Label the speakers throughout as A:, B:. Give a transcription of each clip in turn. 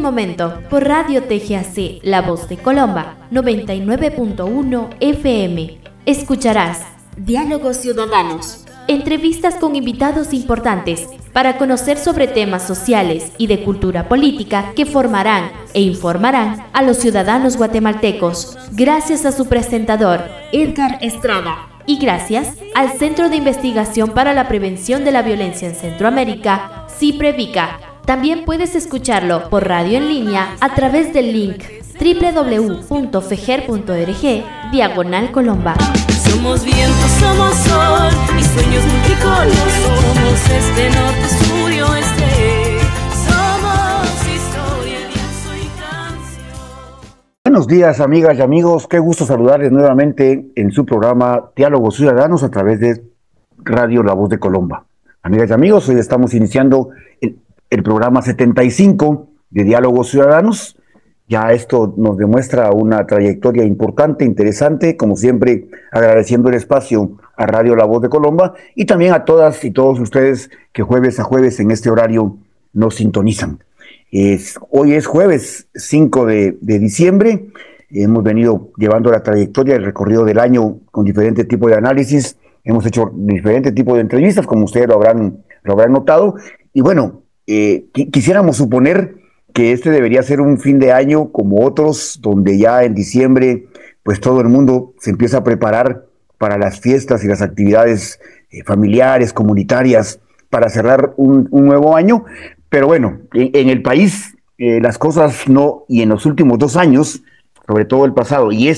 A: momento, por Radio TGAC, La Voz de Colomba, 99.1 FM, escucharás Diálogos Ciudadanos, entrevistas con invitados importantes para conocer sobre temas sociales y de cultura política que formarán e informarán a los ciudadanos guatemaltecos, gracias a su presentador, Edgar Estrada, y gracias al Centro de Investigación para la Prevención de la Violencia en Centroamérica, CIPREVICA. También puedes escucharlo por radio en línea a través del link www.fejer.org/Colomba.
B: Somos viento, somos sol y sueños multicolor. Somos este norte, sur y oeste. Somos historia, lienzo y canción.
C: Buenos días, amigas y amigos. Qué gusto saludarles nuevamente en su programa Diálogos Ciudadanos a través de Radio La Voz de Colomba. Amigas y amigos, hoy estamos iniciando el programa 75 de Diálogos Ciudadanos. Ya esto nos demuestra una trayectoria importante, interesante, como siempre agradeciendo el espacio a Radio La Voz de Colomba y también a todas y todos ustedes que jueves a jueves en este horario nos sintonizan. Hoy es jueves 5 de diciembre, hemos venido llevando la trayectoria, el recorrido del año con diferentes tipos de análisis, hemos hecho diferentes tipos de entrevistas, como ustedes lo habrán notado, y bueno, quisiéramos suponer que este debería ser un fin de año como otros, donde ya en diciembre pues todo el mundo se empieza a preparar para las fiestas y las actividades familiares, comunitarias, para cerrar un nuevo año. Pero bueno, en el país las cosas no, y en los últimos 2 años, sobre todo el pasado y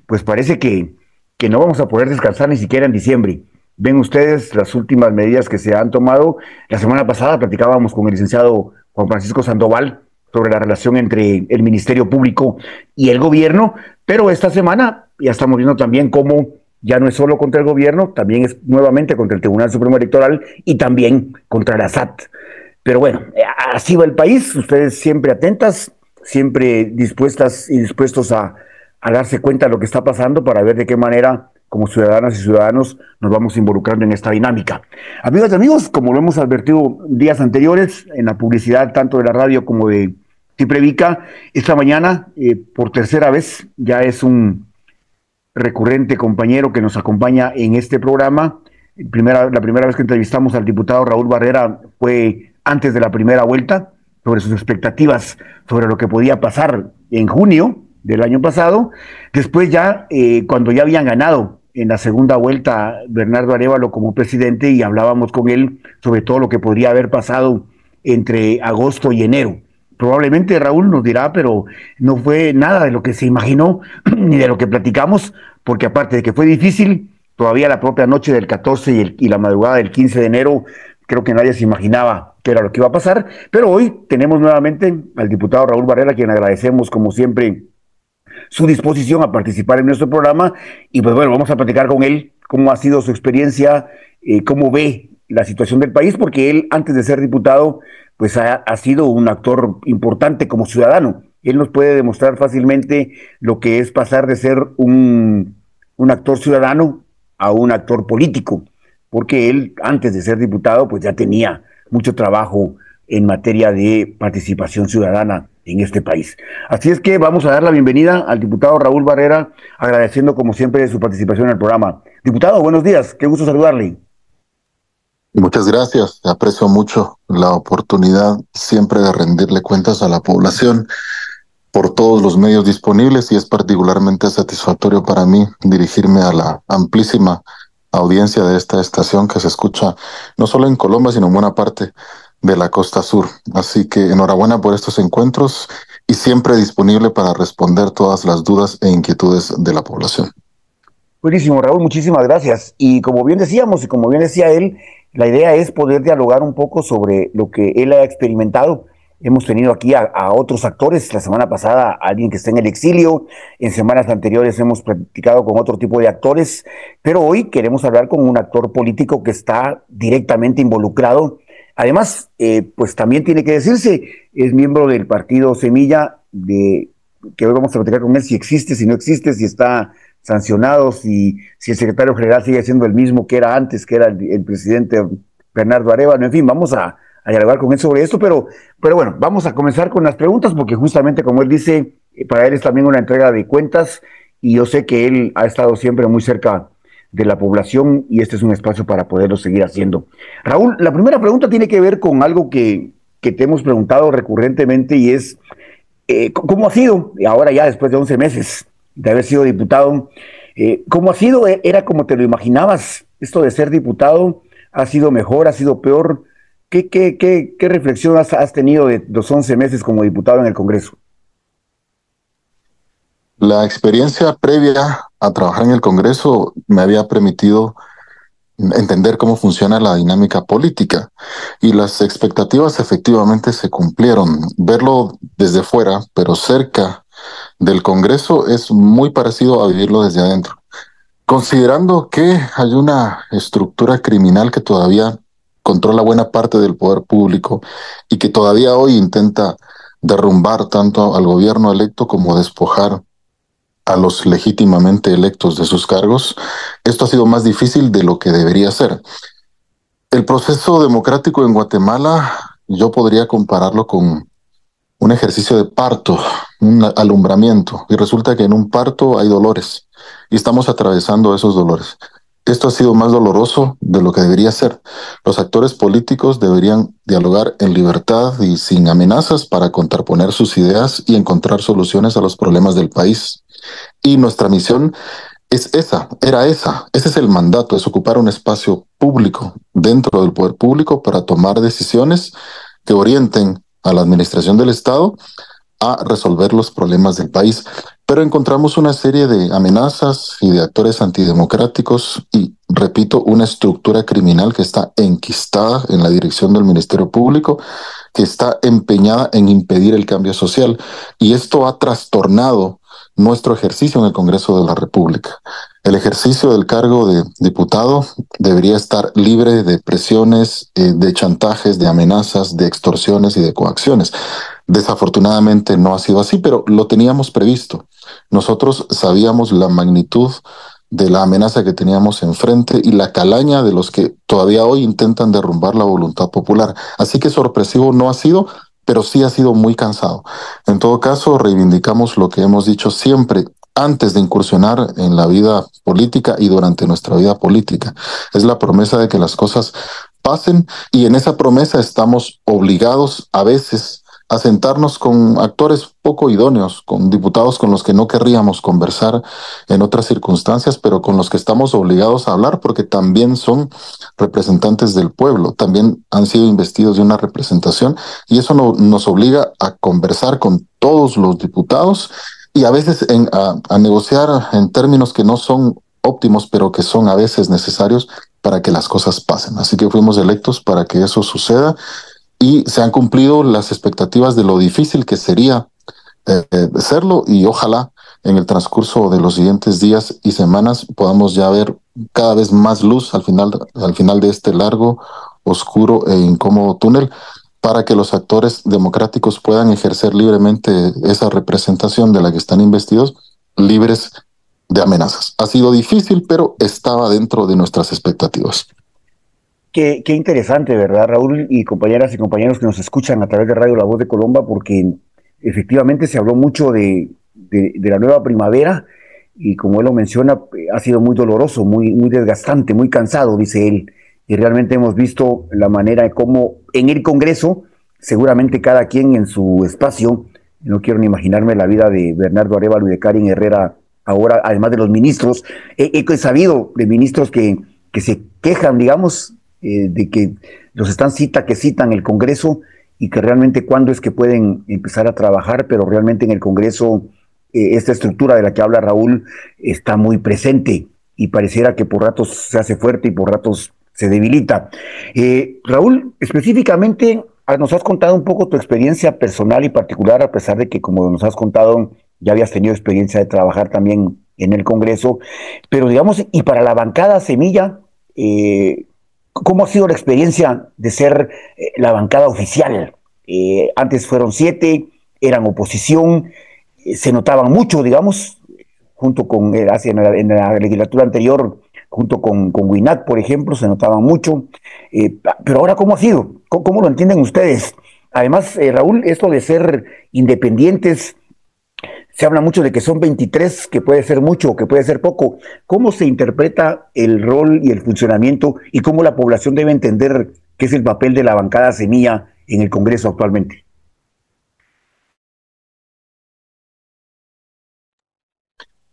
C: pues parece que no vamos a poder descansar ni siquiera en diciembre. Ven ustedes las últimas medidas que se han tomado. La semana pasada platicábamos con el licenciado Juan Francisco Sandoval sobre la relación entre el Ministerio Público y el gobierno, pero esta semana ya estamos viendo también cómo ya no es solo contra el gobierno, también es nuevamente contra el Tribunal Supremo Electoral y también contra la SAT. Pero bueno, así va el país, ustedes siempre atentas, siempre dispuestas y dispuestos a darse cuenta de lo que está pasando para ver de qué manera como ciudadanas y ciudadanos nos vamos involucrando en esta dinámica. Amigas y amigos, como lo hemos advertido días anteriores en la publicidad tanto de la radio como de CIPREVICA, esta mañana por tercera vez ya es un recurrente compañero que nos acompaña en este programa. La primera vez que entrevistamos al diputado Raúl Barrera fue antes de la primera vuelta, sobre sus expectativas sobre lo que podía pasar en junio del año pasado. Después ya, cuando ya habían ganado en la segunda vuelta Bernardo Arévalo como presidente, y hablábamos con él sobre todo lo que podría haber pasado entre agosto y enero. Probablemente Raúl nos dirá, pero no fue nada de lo que se imaginó ni de lo que platicamos, porque aparte de que fue difícil, todavía la propia noche del 14 y la madrugada del 15 de enero, creo que nadie se imaginaba qué era lo que iba a pasar. Pero hoy tenemos nuevamente al diputado Raúl Barrera, a quien agradecemos como siempre su disposición a participar en nuestro programa, y pues bueno, vamos a platicar con él cómo ha sido su experiencia, cómo ve la situación del país, porque él antes de ser diputado pues ha sido un actor importante como ciudadano. Él nos puede demostrar fácilmente lo que es pasar de ser un actor ciudadano a un actor político, porque él antes de ser diputado pues ya tenía mucho trabajo en materia de participación ciudadana en este país. Así es que vamos a dar la bienvenida al diputado Raúl Barrera, agradeciendo como siempre su participación en el programa. Diputado, buenos días, qué gusto saludarle.
D: Muchas gracias, aprecio mucho la oportunidad siempre de rendirle cuentas a la población por todos los medios disponibles, y es particularmente satisfactorio para mí dirigirme a la amplísima audiencia de esta estación que se escucha no solo en Colombia, sino en buena parte de la costa sur. Así que enhorabuena por estos encuentros y siempre disponible para responder todas las dudas e inquietudes de la población.
C: Buenísimo, Raúl, muchísimas gracias. Y como bien decíamos y como bien decía él, la idea es poder dialogar un poco sobre lo que él ha experimentado. Hemos tenido aquí a otros actores, la semana pasada a alguien que está en el exilio, en semanas anteriores hemos platicado con otro tipo de actores, pero hoy queremos hablar con un actor político que está directamente involucrado. Además, pues también tiene que decirse, es miembro del partido Semilla, que hoy vamos a platicar con él si existe, si no existe, si está sancionado, si el secretario general sigue siendo el mismo que era antes, que era el presidente Bernardo Arévalo. En fin, vamos a a dialogar con él sobre esto, pero bueno, vamos a comenzar con las preguntas, porque justamente como él dice, para él es también una entrega de cuentas, y yo sé que él ha estado siempre muy cerca de la población, y este es un espacio para poderlo seguir haciendo. Raúl, la primera pregunta tiene que ver con algo que te hemos preguntado recurrentemente, y es, ¿cómo ha sido, ahora ya después de 11 meses de haber sido diputado, cómo ha sido? ¿Era como te lo imaginabas esto de ser diputado? ¿Ha sido mejor? ¿Ha sido peor? ¿Qué reflexión has tenido de los 11 meses como diputado en el Congreso?
D: La experiencia previa a trabajar en el Congreso me había permitido entender cómo funciona la dinámica política y las expectativas efectivamente se cumplieron. Verlo desde fuera, pero cerca del Congreso, es muy parecido a vivirlo desde adentro. Considerando que hay una estructura criminal que todavía controla buena parte del poder público y que todavía hoy intenta derrumbar tanto al gobierno electo como despojar a los legítimamente electos de sus cargos, esto ha sido más difícil de lo que debería ser. El proceso democrático en Guatemala, yo podría compararlo con un ejercicio de parto, un alumbramiento, y resulta que en un parto hay dolores y estamos atravesando esos dolores. Esto ha sido más doloroso de lo que debería ser. Los actores políticos deberían dialogar en libertad y sin amenazas para contraponer sus ideas y encontrar soluciones a los problemas del país. Y nuestra misión es esa, era esa. Ese es el mandato, es ocupar un espacio público dentro del poder público para tomar decisiones que orienten a la administración del Estado a resolver los problemas del país. Pero encontramos una serie de amenazas y de actores antidemocráticos y, repito, una estructura criminal que está enquistada en la dirección del Ministerio Público, que está empeñada en impedir el cambio social. Y esto ha trastornado nuestro ejercicio en el Congreso de la República. El ejercicio del cargo de diputado debería estar libre de presiones, de chantajes, de amenazas, de extorsiones y de coacciones. Desafortunadamente no ha sido así, pero lo teníamos previsto. Nosotros sabíamos la magnitud de la amenaza que teníamos enfrente y la calaña de los que todavía hoy intentan derrumbar la voluntad popular. Así que sorpresivo no ha sido, pero sí ha sido muy cansado. En todo caso, reivindicamos lo que hemos dicho siempre antes de incursionar en la vida política y durante nuestra vida política. Es la promesa de que las cosas pasen, y en esa promesa estamos obligados a veces a sentarnos con actores poco idóneos, con diputados con los que no querríamos conversar en otras circunstancias, pero con los que estamos obligados a hablar porque también son representantes del pueblo, también han sido investidos de una representación, y eso nos obliga a conversar con todos los diputados y a veces a negociar en términos que no son óptimos, pero que son a veces necesarios para que las cosas pasen. Así que fuimos electos para que eso suceda, y se han cumplido las expectativas de lo difícil que sería serlo, y ojalá en el transcurso de los siguientes días y semanas podamos ya ver cada vez más luz al final de este largo, oscuro e incómodo túnel, para que los actores democráticos puedan ejercer libremente esa representación de la que están investidos, libres de amenazas. Ha sido difícil, pero estaba dentro de nuestras expectativas.
C: Qué interesante, ¿verdad, Raúl? Y compañeras y compañeros que nos escuchan a través de Radio La Voz de Colomba, porque efectivamente se habló mucho de la nueva primavera, y como él lo menciona, ha sido muy doloroso, muy desgastante, muy cansado, dice él. Y realmente hemos visto la manera de cómo en el Congreso, seguramente cada quien en su espacio, no quiero ni imaginarme la vida de Bernardo Arévalo y de Karen Herrera ahora, además de los ministros. He sabido de ministros que se quejan, digamos, de que los están citan el Congreso, y que realmente cuándo es que pueden empezar a trabajar, pero realmente en el Congreso esta estructura de la que habla Raúl está muy presente, y pareciera que por ratos se hace fuerte y por ratos se debilita. Raúl, específicamente nos has contado un poco tu experiencia personal y particular, a pesar de que, como nos has contado, ya habías tenido experiencia de trabajar también en el Congreso, pero digamos, y para la bancada Semilla, ¿cómo ha sido la experiencia de ser la bancada oficial? Antes fueron 7, eran oposición, se notaban mucho, digamos, junto con, en la legislatura anterior, junto con WINAC, por ejemplo, se notaban mucho. Pero ahora, ¿cómo ha sido? ¿Cómo lo entienden ustedes? Además, Raúl, esto de ser independientes, se habla mucho de que son 23, que puede ser mucho, que puede ser poco. ¿Cómo se interpreta el rol y el funcionamiento y cómo la población debe entender qué es el papel de la bancada Semilla en el Congreso actualmente?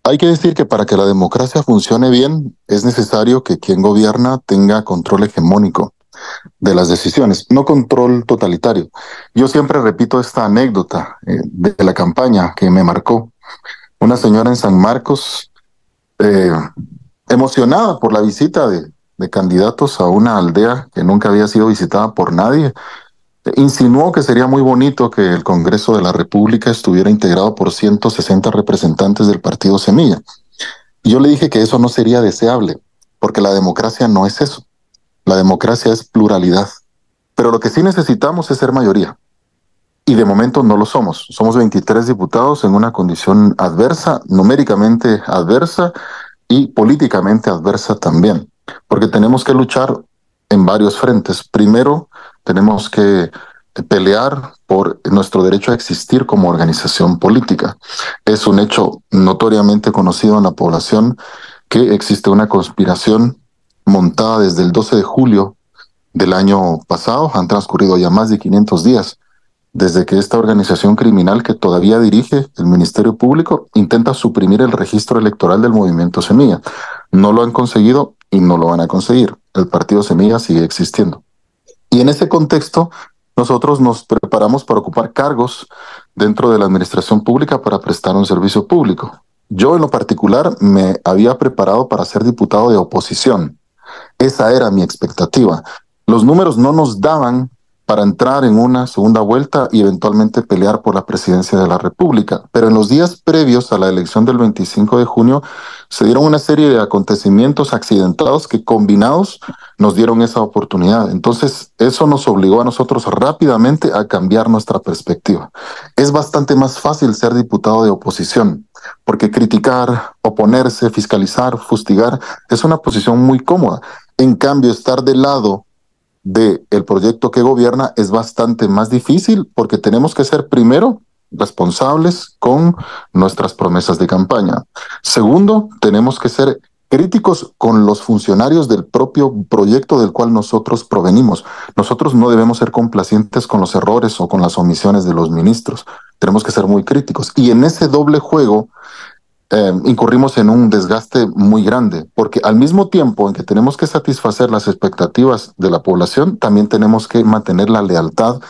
D: Hay que decir que para que la democracia funcione bien es necesario que quien gobierna tenga control hegemónico de las decisiones, no control totalitario. Yo siempre repito esta anécdota de la campaña que me marcó. Una señora en San Marcos, eh, emocionada por la visita de candidatos a una aldea que nunca había sido visitada por nadie, insinuó que sería muy bonito que el Congreso de la República estuviera integrado por 160 representantes del partido Semilla. Y yo le dije que eso no sería deseable, porque la democracia no es eso. La democracia es pluralidad. Pero lo que sí necesitamos es ser mayoría. Y de momento no lo somos. Somos 23 diputados en una condición adversa, numéricamente adversa y políticamente adversa también. Porque tenemos que luchar en varios frentes. Primero, tenemos que pelear por nuestro derecho a existir como organización política. Es un hecho notoriamente conocido en la población que existe una conspiración montada desde el 12 de julio del año pasado. Han transcurrido ya más de 500 días desde que esta organización criminal que todavía dirige el Ministerio Público intenta suprimir el registro electoral del movimiento Semilla. No lo han conseguido y no lo van a conseguir. El partido Semilla sigue existiendo. Y en ese contexto, nosotros nos preparamos para ocupar cargos dentro de la administración pública para prestar un servicio público. Yo en lo particular me había preparado para ser diputado de oposición. Esa era mi expectativa. Los números no nos daban para entrar en una segunda vuelta y eventualmente pelear por la presidencia de la República. Pero en los días previos a la elección del 25 de junio se dieron una serie de acontecimientos accidentados que combinados nos dieron esa oportunidad. Entonces, eso nos obligó a nosotros rápidamente a cambiar nuestra perspectiva. Es bastante más fácil ser diputado de oposición, porque criticar, oponerse, fiscalizar, fustigar es una posición muy cómoda. En cambio, estar del lado del proyecto que gobierna es bastante más difícil porque tenemos que ser primero responsables con nuestras promesas de campaña. Segundo, tenemos que ser críticos con los funcionarios del propio proyecto del cual nosotros provenimos. Nosotros no debemos ser complacientes con los errores o con las omisiones de los ministros. Tenemos que ser muy críticos. Y en ese doble juego incurrimos en un desgaste muy grande, porque al mismo tiempo en que tenemos que satisfacer las expectativas de la población, también tenemos que mantener la lealtad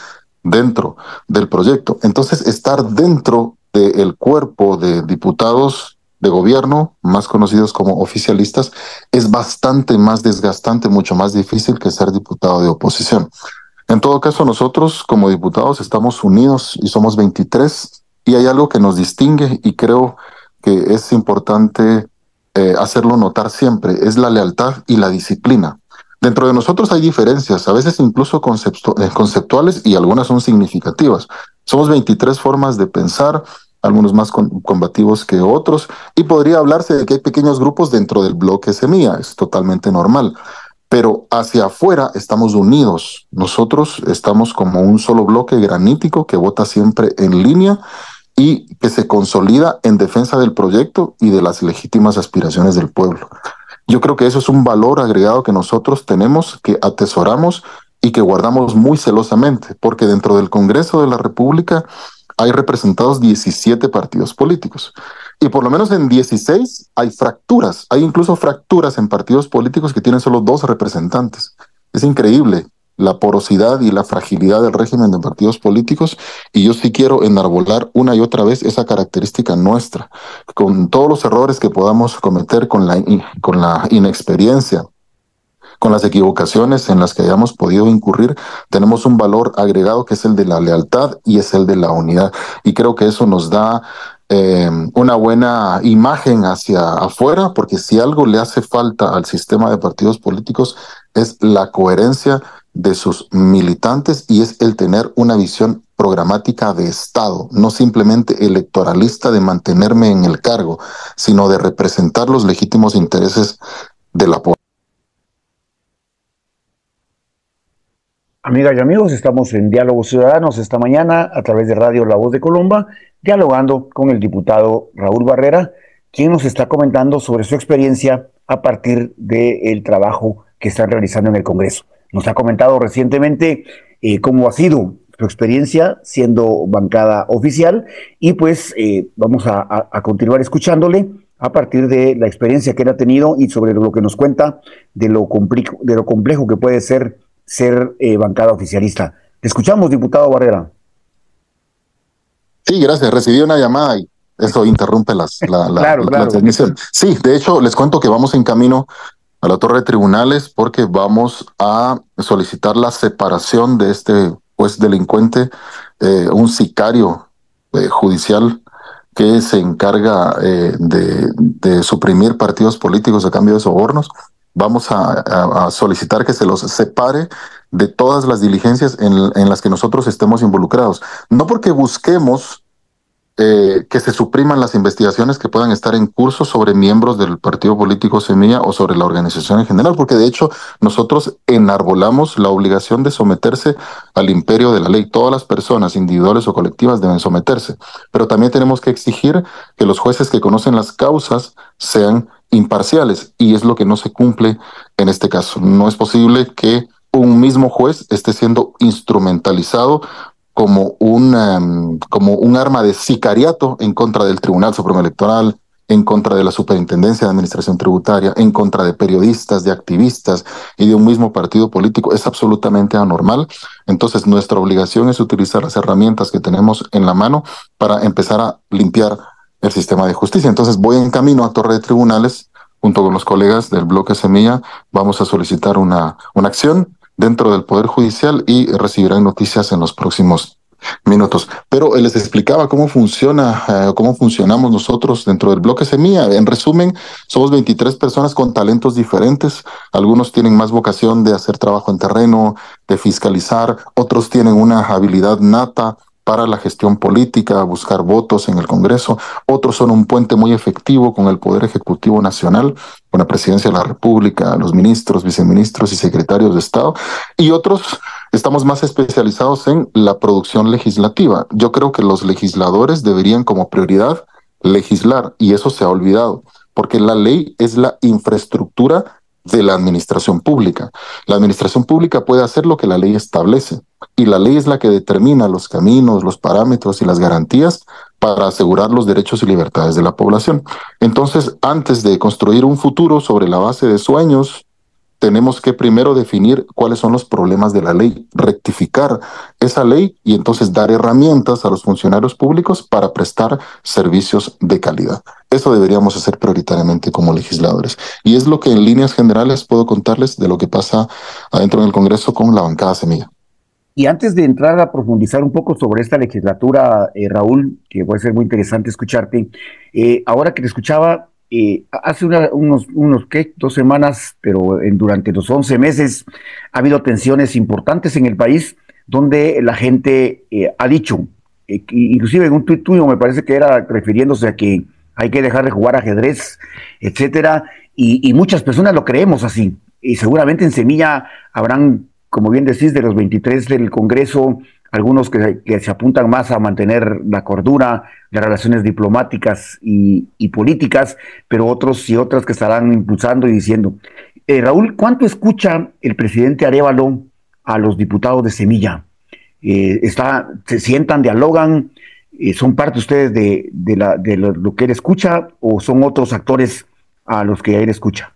D: dentro del proyecto. Entonces, estar dentro del cuerpo de diputados de gobierno, más conocidos como oficialistas, es bastante más desgastante, mucho más difícil que ser diputado de oposición. En todo caso, nosotros como diputados estamos unidos y somos 23 y hay algo que nos distingue y creo que es importante hacerlo notar siempre, es la lealtad y la disciplina. Dentro de nosotros hay diferencias, a veces incluso conceptuales y algunas son significativas. Somos 23 formas de pensar, algunos más combativos que otros, y podría hablarse de que hay pequeños grupos dentro del bloque Semilla, es totalmente normal. Pero hacia afuera estamos unidos. Nosotros estamos como un solo bloque granítico que vota siempre en línea y que se consolida en defensa del proyecto y de las legítimas aspiraciones del pueblo. Yo creo que eso es un valor agregado que nosotros tenemos, que atesoramos y que guardamos muy celosamente, porque dentro del Congreso de la República hay representados 17 partidos políticos. Y por lo menos en 16 hay fracturas. Hay incluso fracturas en partidos políticos que tienen solo 2 representantes. Es increíble la porosidad y la fragilidad del régimen de partidos políticos, y yo sí quiero enarbolar una y otra vez esa característica nuestra, con todos los errores que podamos cometer, con la inexperiencia, con las equivocaciones en las que hayamos podido incurrir, tenemos un valor agregado que es el de la lealtad y es el de la unidad. Y creo que eso nos da una buena imagen hacia afuera, porque si algo le hace falta al sistema de partidos políticos es la coherencia de sus militantes y es el tener una visión programática de Estado, no simplemente electoralista de mantenerme en el cargo, sino de representar los legítimos intereses de la población.
C: Amigas y amigos, estamos en Diálogos Ciudadanos esta mañana a través de Radio La Voz de Colomba, dialogando con el diputado Raúl Barrera, quien nos está comentando sobre su experiencia a partir del trabajo que están realizando en el Congreso. Nos ha comentado recientemente cómo ha sido su experiencia siendo bancada oficial y pues vamos a continuar escuchándole a partir de la experiencia que él ha tenido y sobre lo que nos cuenta de lo complejo que puede ser bancada oficialista. Te escuchamos, diputado Barrera.
D: Sí, gracias. Recibí una llamada y eso interrumpe
C: Claro.
D: la transmisión. Sí, de hecho, les cuento que vamos en camino a la Torre de Tribunales porque vamos a solicitar la separación de este juez delincuente, un sicario judicial que se encarga de suprimir partidos políticos a cambio de sobornos. Vamos a solicitar que se los separe de todas las diligencias en las que nosotros estemos involucrados. No porque busquemos que se supriman las investigaciones que puedan estar en curso sobre miembros del partido político Semilla o sobre la organización en general, porque de hecho nosotros enarbolamos la obligación de someterse al imperio de la ley. Todas las personas, individuales o colectivas, deben someterse, pero también tenemos que exigir que los jueces que conocen las causas sean imparciales, y es lo que no se cumple en este caso. No es posible que un mismo juez esté siendo instrumentalizado como un arma de sicariato en contra del Tribunal Supremo Electoral, en contra de la Superintendencia de Administración Tributaria, en contra de periodistas, de activistas y de un mismo partido político. Es absolutamente anormal. Entonces, nuestra obligación es utilizar las herramientas que tenemos en la mano para empezar a limpiar el sistema de justicia. Entonces, voy en camino a Torre de Tribunales, junto con los colegas del bloque Semilla. Vamos a solicitar una acción dentro del Poder Judicial y recibirán noticias en los próximos minutos. Pero les explicaba cómo funcionamos nosotros dentro del bloque Semilla. En resumen, somos 23 personas con talentos diferentes. Algunos tienen más vocación de hacer trabajo en terreno, de fiscalizar. Otros tienen una habilidad nata para la gestión política, buscar votos en el Congreso. Otros son un puente muy efectivo con el Poder Ejecutivo Nacional, con la Presidencia de la República, los ministros, viceministros y secretarios de Estado. Y otros estamos más especializados en la producción legislativa. Yo creo que los legisladores deberían como prioridad legislar, y eso se ha olvidado, porque la ley es la infraestructura de la administración pública. La administración pública puede hacer lo que la ley establece, y la ley es la que determina los caminos, los parámetros y las garantías para asegurar los derechos y libertades de la población. Entonces, antes de construir un futuro sobre la base de sueños, tenemos que primero definir cuáles son los problemas de la ley, rectificar esa ley y entonces dar herramientas a los funcionarios públicos para prestar servicios de calidad. Eso deberíamos hacer prioritariamente como legisladores. Y es lo que en líneas generales puedo contarles de lo que pasa adentro del Congreso con la bancada Semilla.
C: Y antes de entrar a profundizar un poco sobre esta legislatura, Raúl, que puede ser muy interesante escucharte, ahora que te escuchaba, hace unos 2 semanas, pero durante los 11 meses ha habido tensiones importantes en el país, donde la gente ha dicho, inclusive en un tuit tuyo me parece que era refiriéndose a que hay que dejar de jugar ajedrez, etcétera, y muchas personas lo creemos así, y seguramente en Semilla habrán, como bien decís, de los 23 del Congreso, algunos que se apuntan más a mantener la cordura, las relaciones diplomáticas y políticas, pero otros y otras que estarán impulsando y diciendo. Raúl, ¿cuánto escucha el presidente Arévalo a los diputados de Semilla? ¿Se sientan, dialogan? ¿Son parte ustedes de lo que él escucha o son otros actores a los que él escucha?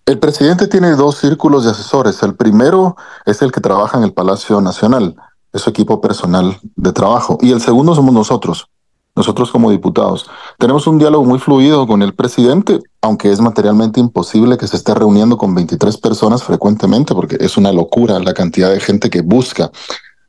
D: El presidente tiene 2 círculos de asesores. El primero es el que trabaja en el Palacio Nacional, es su equipo personal de trabajo. Y el segundo somos nosotros como diputados. Tenemos un diálogo muy fluido con el presidente, aunque es materialmente imposible que se esté reuniendo con 23 personas frecuentemente, porque es una locura la cantidad de gente que busca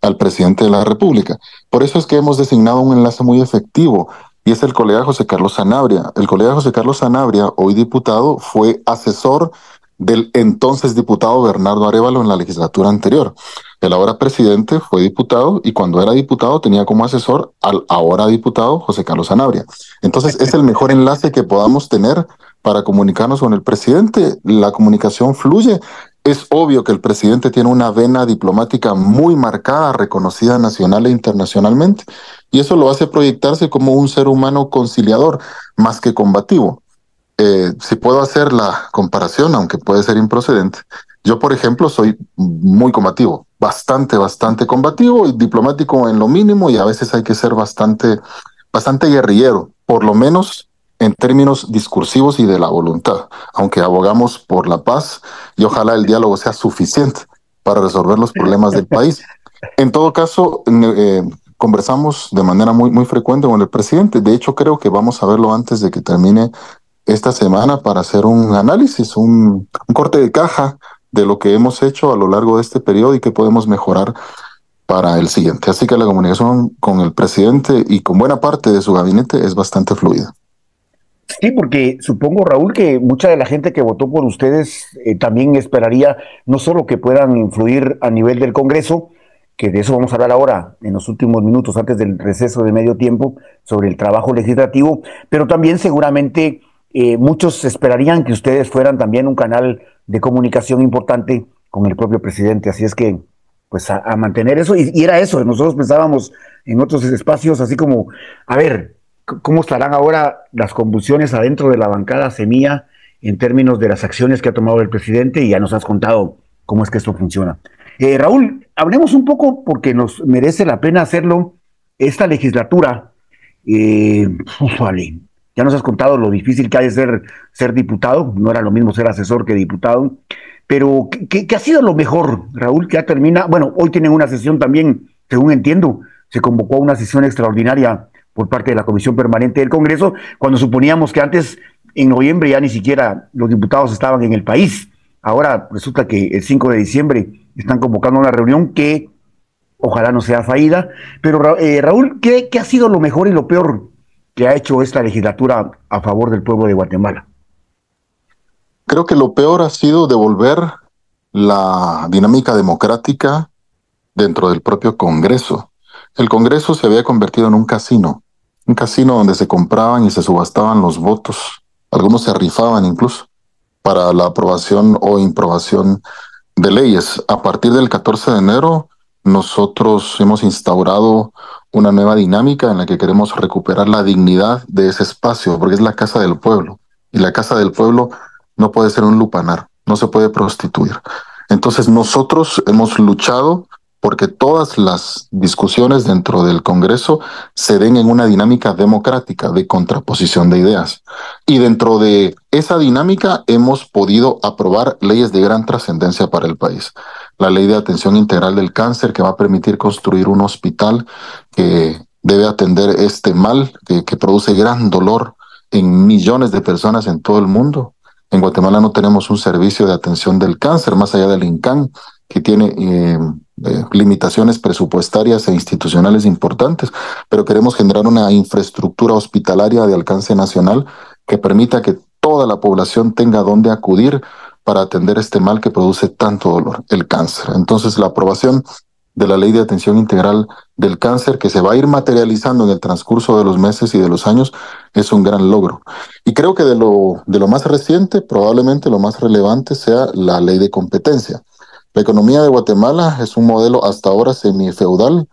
D: al presidente de la República. Por eso es que hemos designado un enlace muy efectivo, y es el colega José Carlos Sanabria. El colega José Carlos Sanabria, hoy diputado, fue asesor del entonces diputado Bernardo Arévalo en la legislatura anterior. El ahora presidente fue diputado y cuando era diputado tenía como asesor al ahora diputado José Carlos Sanabria. Entonces es el mejor enlace que podamos tener para comunicarnos con el presidente. La comunicación fluye. Es obvio que el presidente tiene una vena diplomática muy marcada, reconocida nacional e internacionalmente, y eso lo hace proyectarse como un ser humano conciliador, más que combativo. Si puedo hacer la comparación, aunque puede ser improcedente, yo, por ejemplo, soy muy combativo, bastante combativo y diplomático en lo mínimo, y a veces hay que ser bastante guerrillero, por lo menos en términos discursivos y de la voluntad, aunque abogamos por la paz y ojalá el diálogo sea suficiente para resolver los problemas del país. En todo caso, conversamos de manera muy frecuente con el presidente. De hecho, creo que vamos a verlo antes de que termine esta semana para hacer un análisis, un corte de caja de lo que hemos hecho a lo largo de este periodo y que podemos mejorar para el siguiente. Así que la comunicación con el presidente y con buena parte de su gabinete es bastante fluida.
C: Sí, porque supongo, Raúl, que mucha de la gente que votó por ustedes también esperaría no solo que puedan influir a nivel del Congreso, que de eso vamos a hablar ahora, en los últimos minutos, antes del receso de medio tiempo, sobre el trabajo legislativo, pero también seguramente muchos esperarían que ustedes fueran también un canal de comunicación importante con el propio presidente. Así es que, pues, a mantener eso, y era eso, nosotros pensábamos en otros espacios, así como, a ver, ¿cómo estarán ahora las convulsiones adentro de la bancada Semilla en términos de las acciones que ha tomado el presidente? Y ya nos has contado cómo es que esto funciona. Raúl, hablemos un poco, porque nos merece la pena hacerlo, esta legislatura. Vale, ya nos has contado lo difícil que ha de ser diputado, no era lo mismo ser asesor que diputado, pero ¿qué ha sido lo mejor, Raúl, que ha terminado? Bueno, hoy tienen una sesión también, según entiendo, se convocó a una sesión extraordinaria por parte de la Comisión Permanente del Congreso, cuando suponíamos que antes, en noviembre, ya ni siquiera los diputados estaban en el país. Ahora resulta que el 5 de diciembre están convocando una reunión que ojalá no sea fallida. Pero Raúl, ¿qué ha sido lo mejor y lo peor que ha hecho esta legislatura a favor del pueblo de Guatemala?
D: Creo que lo peor ha sido devolver la dinámica democrática dentro del propio Congreso. El Congreso se había convertido en un casino donde se compraban y se subastaban los votos. Algunos se rifaban incluso para la aprobación o improbación de leyes. A partir del 14 de enero, nosotros hemos instaurado una nueva dinámica en la que queremos recuperar la dignidad de ese espacio, porque es la casa del pueblo. Y la casa del pueblo no puede ser un lupanar, no se puede prostituir. Entonces nosotros hemos luchado porque todas las discusiones dentro del Congreso se den en una dinámica democrática de contraposición de ideas. Y dentro de esa dinámica hemos podido aprobar leyes de gran trascendencia para el país. La ley de atención integral del cáncer, que va a permitir construir un hospital que debe atender este mal que produce gran dolor en millones de personas en todo el mundo. En Guatemala no tenemos un servicio de atención del cáncer, más allá del INCAN, que tiene limitaciones presupuestarias e institucionales importantes, pero queremos generar una infraestructura hospitalaria de alcance nacional que permita que toda la población tenga dónde acudir para atender este mal que produce tanto dolor, el cáncer. Entonces, la aprobación de la Ley de Atención Integral del Cáncer, que se va a ir materializando en el transcurso de los meses y de los años, es un gran logro. Y creo que de lo más reciente, probablemente lo más relevante sea la Ley de Competencia. La economía de Guatemala es un modelo hasta ahora semifeudal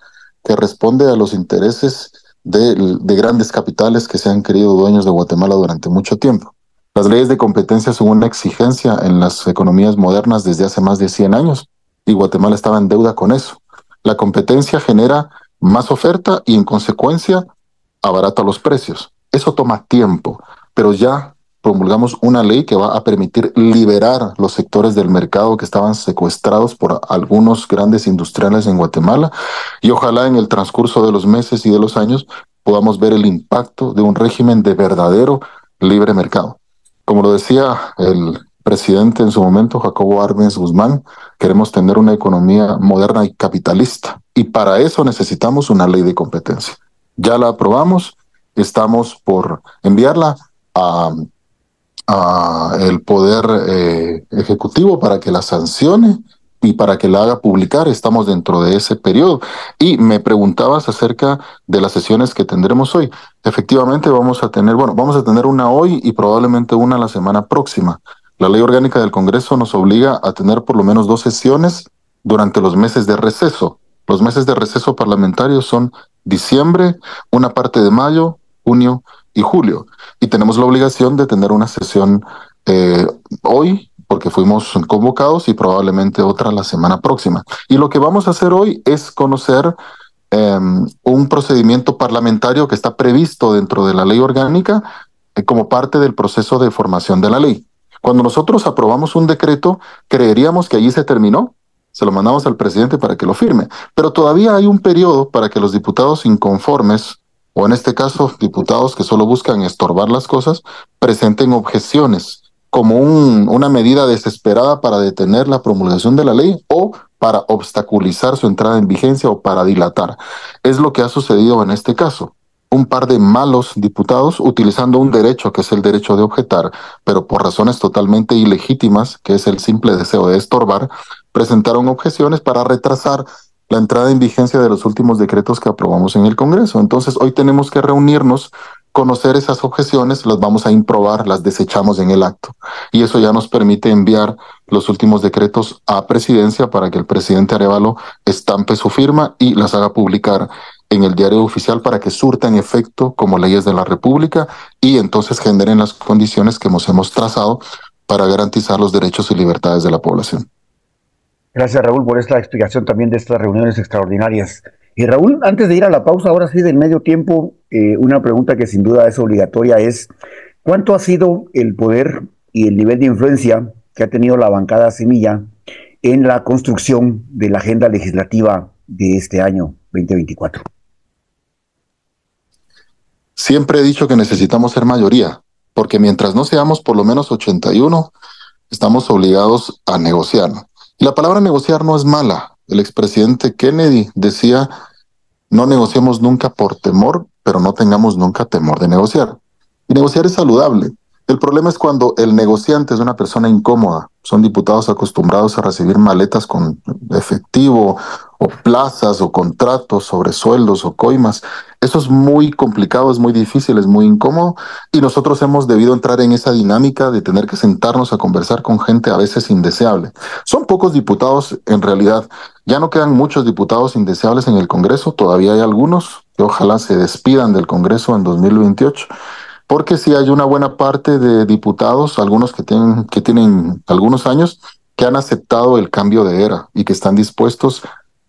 D: que responde a los intereses de grandes capitales que se han querido dueños de Guatemala durante mucho tiempo. Las leyes de competencia son una exigencia en las economías modernas desde hace más de 100 años y Guatemala estaba en deuda con eso. La competencia genera más oferta y en consecuencia abarata los precios. Eso toma tiempo, pero ya promulgamos una ley que va a permitir liberar los sectores del mercado que estaban secuestrados por algunos grandes industriales en Guatemala y ojalá en el transcurso de los meses y de los años podamos ver el impacto de un régimen de verdadero libre mercado. Como lo decía el presidente en su momento, Jacobo Arbenz Guzmán, queremos tener una economía moderna y capitalista y para eso necesitamos una ley de competencia. Ya la aprobamos, estamos por enviarla a el Poder Ejecutivo para que la sancione y para que la haga publicar. Estamos dentro de ese periodo. Y me preguntabas acerca de las sesiones que tendremos hoy. Efectivamente vamos a tener una hoy y probablemente una la semana próxima. La ley orgánica del Congreso nos obliga a tener por lo menos 2 sesiones durante los meses de receso. Los meses de receso parlamentario son diciembre, una parte de mayo, junio y julio. Y tenemos la obligación de tener una sesión hoy, porque fuimos convocados, y probablemente otra la semana próxima. Y lo que vamos a hacer hoy es conocer un procedimiento parlamentario que está previsto dentro de la ley orgánica como parte del proceso de formación de la ley. Cuando nosotros aprobamos un decreto, creeríamos que allí se terminó, se lo mandamos al presidente para que lo firme, pero todavía hay un periodo para que los diputados inconformes, o en este caso diputados que solo buscan estorbar las cosas, presenten objeciones como una medida desesperada para detener la promulgación de la ley o para obstaculizar su entrada en vigencia o para dilatar. Es lo que ha sucedido en este caso. Un par de malos diputados, utilizando un derecho que es el derecho de objetar, pero por razones totalmente ilegítimas, que es el simple deseo de estorbar, presentaron objeciones para retrasar la entrada en vigencia de los últimos decretos que aprobamos en el Congreso. Entonces, hoy tenemos que reunirnos, conocer esas objeciones, las vamos a improbar, las desechamos en el acto. Y eso ya nos permite enviar los últimos decretos a presidencia para que el presidente Arévalo estampe su firma y las haga publicar en el diario oficial para que surtan efecto como leyes de la República y entonces generen las condiciones que nos hemos trazado para garantizar los derechos y libertades de la población.
C: Gracias, Raúl, por esta explicación también de estas reuniones extraordinarias. Y Raúl, antes de ir a la pausa, ahora sí del medio tiempo, una pregunta que sin duda es obligatoria es, ¿cuánto ha sido el poder y el nivel de influencia que ha tenido la bancada Semilla en la construcción de la agenda legislativa de este año 2024?
D: Siempre he dicho que necesitamos ser mayoría, porque mientras no seamos por lo menos 81, estamos obligados a negociar. Y la palabra negociar no es mala. El expresidente Kennedy decía, no negociemos nunca por temor, pero no tengamos nunca temor de negociar. Y negociar es saludable. El problema es cuando el negociante es una persona incómoda. Son diputados acostumbrados a recibir maletas con efectivo o plazas o contratos sobre sueldos o coimas. Eso es muy complicado, es muy difícil, es muy incómodo y nosotros hemos debido entrar en esa dinámica de tener que sentarnos a conversar con gente a veces indeseable. Son pocos diputados en realidad. Ya no quedan muchos diputados indeseables en el Congreso, todavía hay algunos que ojalá se despidan del Congreso en 2028. Porque sí hay una buena parte de diputados, algunos que tienen algunos años, que han aceptado el cambio de era y que están dispuestos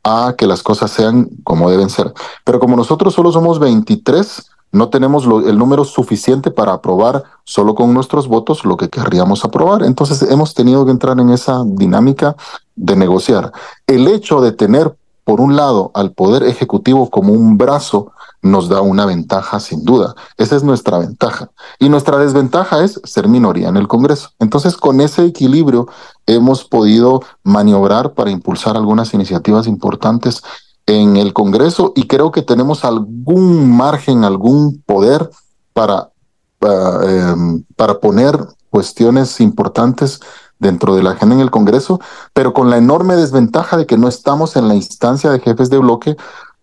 D: a que las cosas sean como deben ser. Pero como nosotros solo somos 23, no tenemos el número suficiente para aprobar solo con nuestros votos lo que querríamos aprobar. Entonces hemos tenido que entrar en esa dinámica de negociar. El hecho de tener, por un lado, al Poder Ejecutivo como un brazo nos da una ventaja sin duda. Esa es nuestra ventaja. Y nuestra desventaja es ser minoría en el Congreso. Entonces, con ese equilibrio hemos podido maniobrar para impulsar algunas iniciativas importantes en el Congreso y creo que tenemos algún margen, algún poder para poner cuestiones importantes dentro de la agenda en el Congreso, pero con la enorme desventaja de que no estamos en la instancia de jefes de bloque,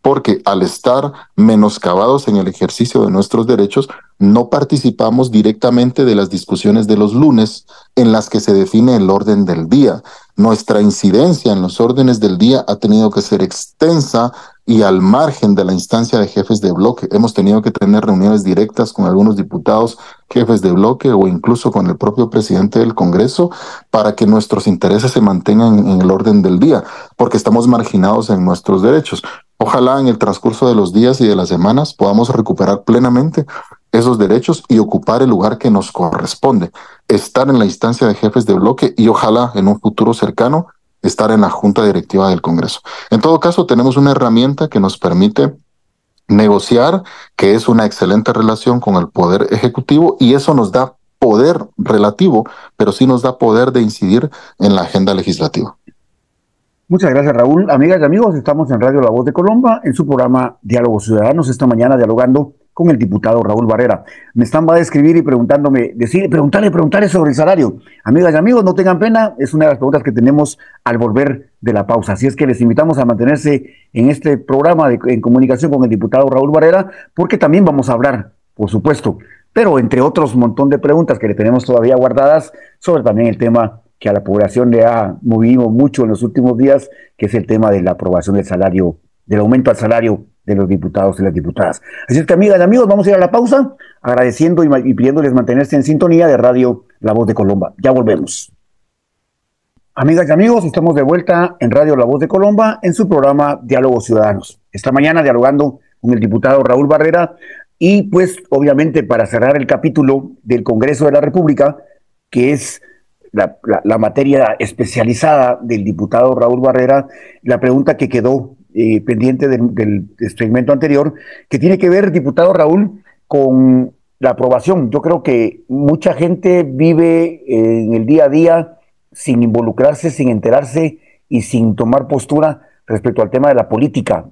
D: porque al estar menoscabados en el ejercicio de nuestros derechos, no participamos directamente de las discusiones de los lunes en las que se define el orden del día. Nuestra incidencia en los órdenes del día ha tenido que ser extensa y al margen de la instancia de jefes de bloque. Hemos tenido que tener reuniones directas con algunos diputados, jefes de bloque o incluso con el propio presidente del Congreso para que nuestros intereses se mantengan en el orden del día, porque estamos marginados en nuestros derechos. Ojalá en el transcurso de los días y de las semanas podamos recuperar plenamente esos derechos y ocupar el lugar que nos corresponde, estar en la instancia de jefes de bloque y ojalá en un futuro cercano estar en la Junta Directiva del Congreso. En todo caso, tenemos una herramienta que nos permite negociar, que es una excelente relación con el Poder Ejecutivo y eso nos da poder relativo, pero sí nos da poder de incidir en la agenda legislativa.
C: Muchas gracias, Raúl. Amigas y amigos, estamos en Radio La Voz de Colomba, en su programa Diálogos Ciudadanos, esta mañana dialogando con el diputado Raúl Barrera. Me están va a escribir y preguntarle sobre el salario. Amigas y amigos, no tengan pena, es una de las preguntas que tenemos al volver de la pausa. Así es que les invitamos a mantenerse en este programa en comunicación con el diputado Raúl Barrera, porque también vamos a hablar, por supuesto, pero entre otros montón de preguntas que le tenemos todavía guardadas sobre también el tema que a la población le ha movido mucho en los últimos días, que es el tema de la aprobación del salario, del aumento al salario de los diputados y las diputadas. Así es que, amigas y amigos, vamos a ir a la pausa, agradeciendo y pidiéndoles mantenerse en sintonía de Radio La Voz de Colomba. Ya volvemos. Amigas y amigos, estamos de vuelta en Radio La Voz de Colomba en su programa Diálogos Ciudadanos. Esta mañana dialogando con el diputado Raúl Barrera y pues obviamente para cerrar el capítulo del Congreso de la República, que es la materia especializada del diputado Raúl Barrera, la pregunta que quedó pendiente del segmento anterior, que tiene que ver, diputado Raúl, con la aprobación. Yo creo que mucha gente vive en el día a día sin involucrarse, sin enterarse y sin tomar postura respecto al tema de la política.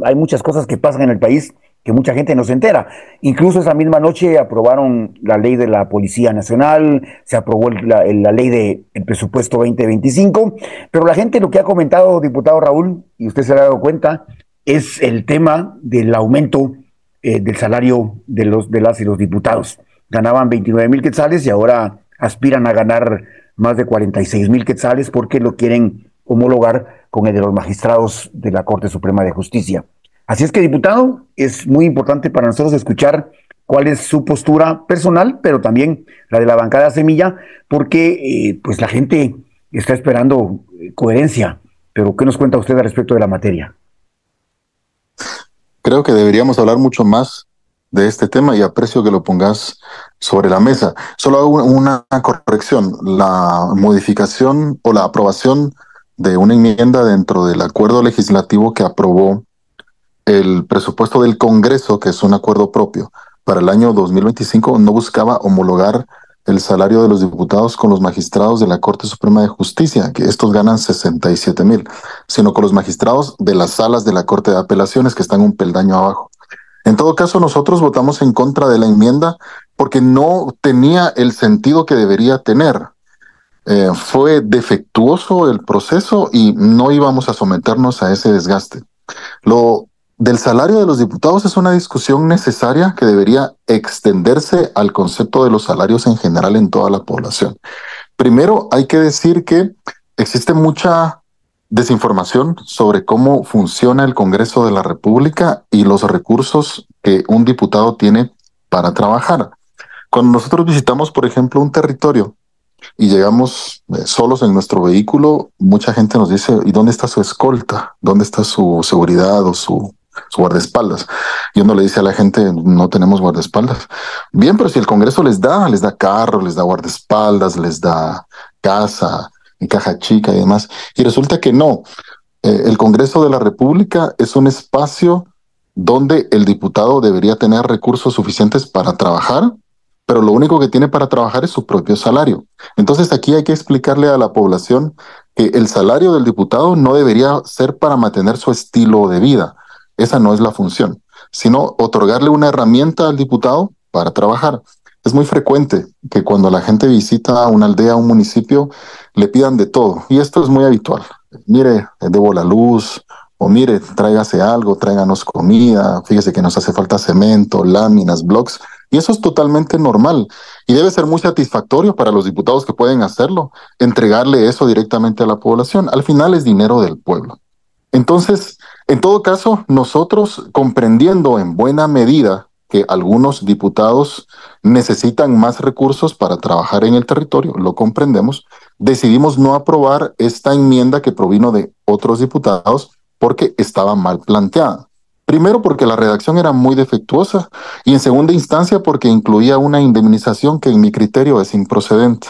C: Hay muchas cosas que pasan en el país que mucha gente no se entera. Incluso esa misma noche aprobaron la ley de la Policía Nacional, se aprobó la ley del presupuesto 2025, pero la gente lo que ha comentado, diputado Raúl, y usted se ha dado cuenta, es el tema del aumento del salario de las y los diputados. Ganaban 29,000 quetzales y ahora aspiran a ganar más de 46,000 quetzales porque lo quieren homologar con el de los magistrados de la Corte Suprema de Justicia. Así es que, diputado, es muy importante para nosotros escuchar cuál es su postura personal, pero también la de la bancada Semilla, porque pues la gente está esperando coherencia. Pero, ¿qué nos cuenta usted al respecto de la materia?
D: Creo que deberíamos hablar mucho más de este tema y aprecio que lo pongas sobre la mesa. Solo hago una corrección. La modificación o la aprobación de una enmienda dentro del acuerdo legislativo que aprobó el presupuesto del Congreso, que es un acuerdo propio para el año 2025, no buscaba homologar el salario de los diputados con los magistrados de la Corte Suprema de Justicia, que estos ganan 67,000, sino con los magistrados de las salas de la Corte de Apelaciones, que están un peldaño abajo. En todo caso, nosotros votamos en contra de la enmienda porque no tenía el sentido que debería tener. Fue defectuoso el proceso y no íbamos a someternos a ese desgaste. Lo del salario de los diputados es una discusión necesaria que debería extenderse al concepto de los salarios en general en toda la población. Primero, hay que decir que existe mucha desinformación sobre cómo funciona el Congreso de la República y los recursos que un diputado tiene para trabajar. Cuando nosotros visitamos, por ejemplo, un territorio y llegamos solos en nuestro vehículo, mucha gente nos dice, ¿y dónde está su escolta? ¿Dónde está su seguridad o su guardaespaldas? Y uno le dice a la gente, no tenemos guardaespaldas. Bien, pero si el Congreso les da carro, les da guardaespaldas, les da casa, en caja chica y demás. Y resulta que no. El Congreso de la República es un espacio donde el diputado debería tener recursos suficientes para trabajar, pero lo único que tiene para trabajar es su propio salario. Entonces aquí hay que explicarle a la población que el salario del diputado no debería ser para mantener su estilo de vida. Esa no es la función, sino otorgarle una herramienta al diputado para trabajar. Es muy frecuente que cuando la gente visita una aldea, un municipio, le pidan de todo. Y esto es muy habitual. Mire, debo la luz, o mire, tráigase algo, tráiganos comida, fíjese que nos hace falta cemento, láminas, blocks. Y eso es totalmente normal. Y debe ser muy satisfactorio para los diputados que pueden hacerlo, entregarle eso directamente a la población. Al final es dinero del pueblo. Entonces, en todo caso, nosotros comprendiendo en buena medida que algunos diputados necesitan más recursos para trabajar en el territorio, lo comprendemos, decidimos no aprobar esta enmienda que provino de otros diputados porque estaba mal planteada. Primero, porque la redacción era muy defectuosa y en segunda instancia porque incluía una indemnización que en mi criterio es improcedente.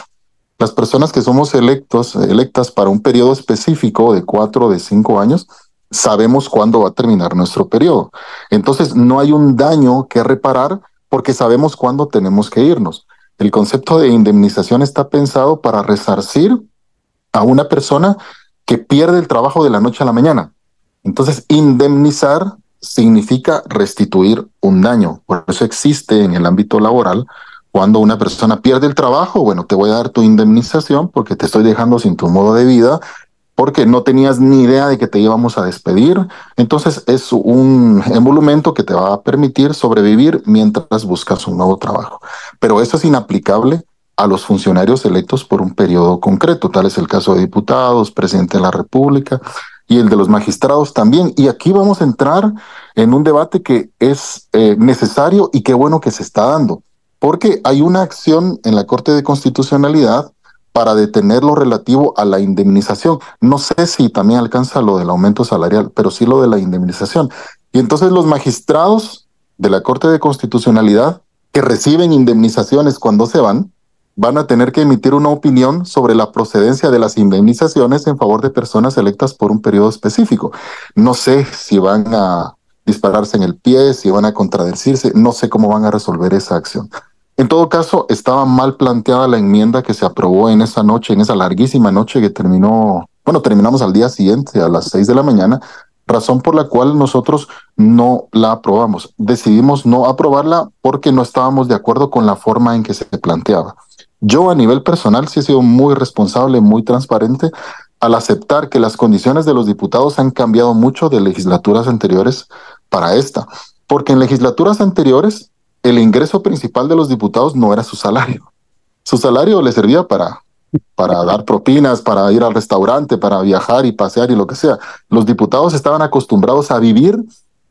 D: Las personas que somos electas para un periodo específico de 4 o de 5 años, sabemos cuándo va a terminar nuestro periodo. Entonces no hay un daño que reparar porque sabemos cuándo tenemos que irnos. El concepto de indemnización está pensado para resarcir a una persona que pierde el trabajo de la noche a la mañana. Entonces indemnizar significa restituir un daño. Por eso existe en el ámbito laboral, cuando una persona pierde el trabajo, bueno, te voy a dar tu indemnización porque te estoy dejando sin tu modo de vida porque no tenías ni idea de que te íbamos a despedir. Entonces es un emolumento que te va a permitir sobrevivir mientras buscas un nuevo trabajo. Pero eso es inaplicable a los funcionarios electos por un periodo concreto. Tal es el caso de diputados, presidente de la República y el de los magistrados también. Y aquí vamos a entrar en un debate que es necesario y qué bueno que se está dando, porque hay una acción en la Corte de Constitucionalidad para detener lo relativo a la indemnización. No sé si también alcanza lo del aumento salarial, pero sí lo de la indemnización. Y entonces los magistrados de la Corte de Constitucionalidad que reciben indemnizaciones cuando se van a tener que emitir una opinión sobre la procedencia de las indemnizaciones en favor de personas electas por un periodo específico. No sé si van a dispararse en el pie, si van a contradecirse, no sé cómo van a resolver esa acción. En todo caso, estaba mal planteada la enmienda que se aprobó en esa noche, en esa larguísima noche que terminamos al día siguiente a las 6 de la mañana, razón por la cual nosotros no la aprobamos. Decidimos no aprobarla porque no estábamos de acuerdo con la forma en que se planteaba. Yo a nivel personal sí he sido muy responsable, muy transparente al aceptar que las condiciones de los diputados han cambiado mucho de legislaturas anteriores para esta, porque en legislaturas anteriores el ingreso principal de los diputados no era su salario. Su salario le servía para dar propinas, para ir al restaurante, para viajar y pasear y lo que sea. Los diputados estaban acostumbrados a vivir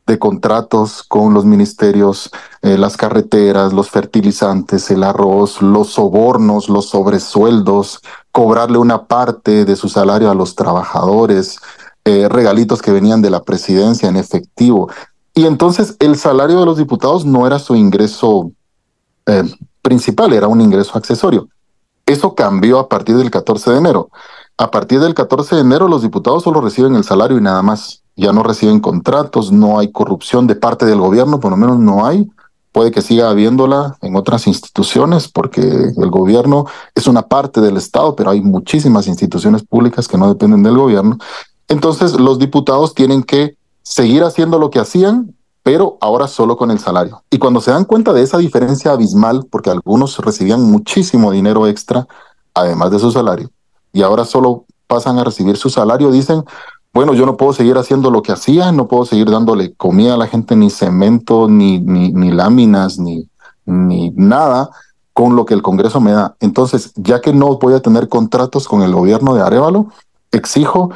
D: de contratos con los ministerios, las carreteras, los fertilizantes, el arroz, los sobornos, los sobresueldos, cobrarle una parte de su salario a los trabajadores, regalitos que venían de la presidencia en efectivo. Y entonces el salario de los diputados no era su ingreso principal, era un ingreso accesorio. Eso cambió a partir del 14 de enero. A partir del 14 de enero los diputados solo reciben el salario y nada más. Ya no reciben contratos, no hay corrupción de parte del gobierno, por lo menos no hay. Puede que siga habiéndola en otras instituciones porque el gobierno es una parte del Estado, pero hay muchísimas instituciones públicas que no dependen del gobierno. Entonces los diputados tienen que seguir haciendo lo que hacían, pero ahora solo con el salario. Y cuando se dan cuenta de esa diferencia abismal, porque algunos recibían muchísimo dinero extra, además de su salario, y ahora solo pasan a recibir su salario, dicen, bueno, yo no puedo seguir haciendo lo que hacía, no puedo seguir dándole comida a la gente, ni cemento, ni láminas, ni nada con lo que el Congreso me da. Entonces, ya que no voy a tener contratos con el gobierno de Arévalo, exijo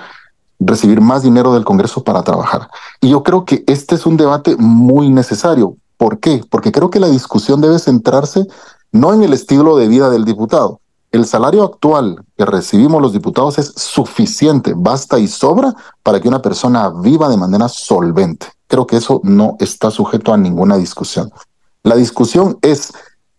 D: recibir más dinero del Congreso para trabajar. Y yo creo que este es un debate muy necesario. ¿Por qué? Porque creo que la discusión debe centrarse no en el estilo de vida del diputado. El salario actual que recibimos los diputados es suficiente, basta y sobra para que una persona viva de manera solvente. Creo que eso no está sujeto a ninguna discusión. La discusión es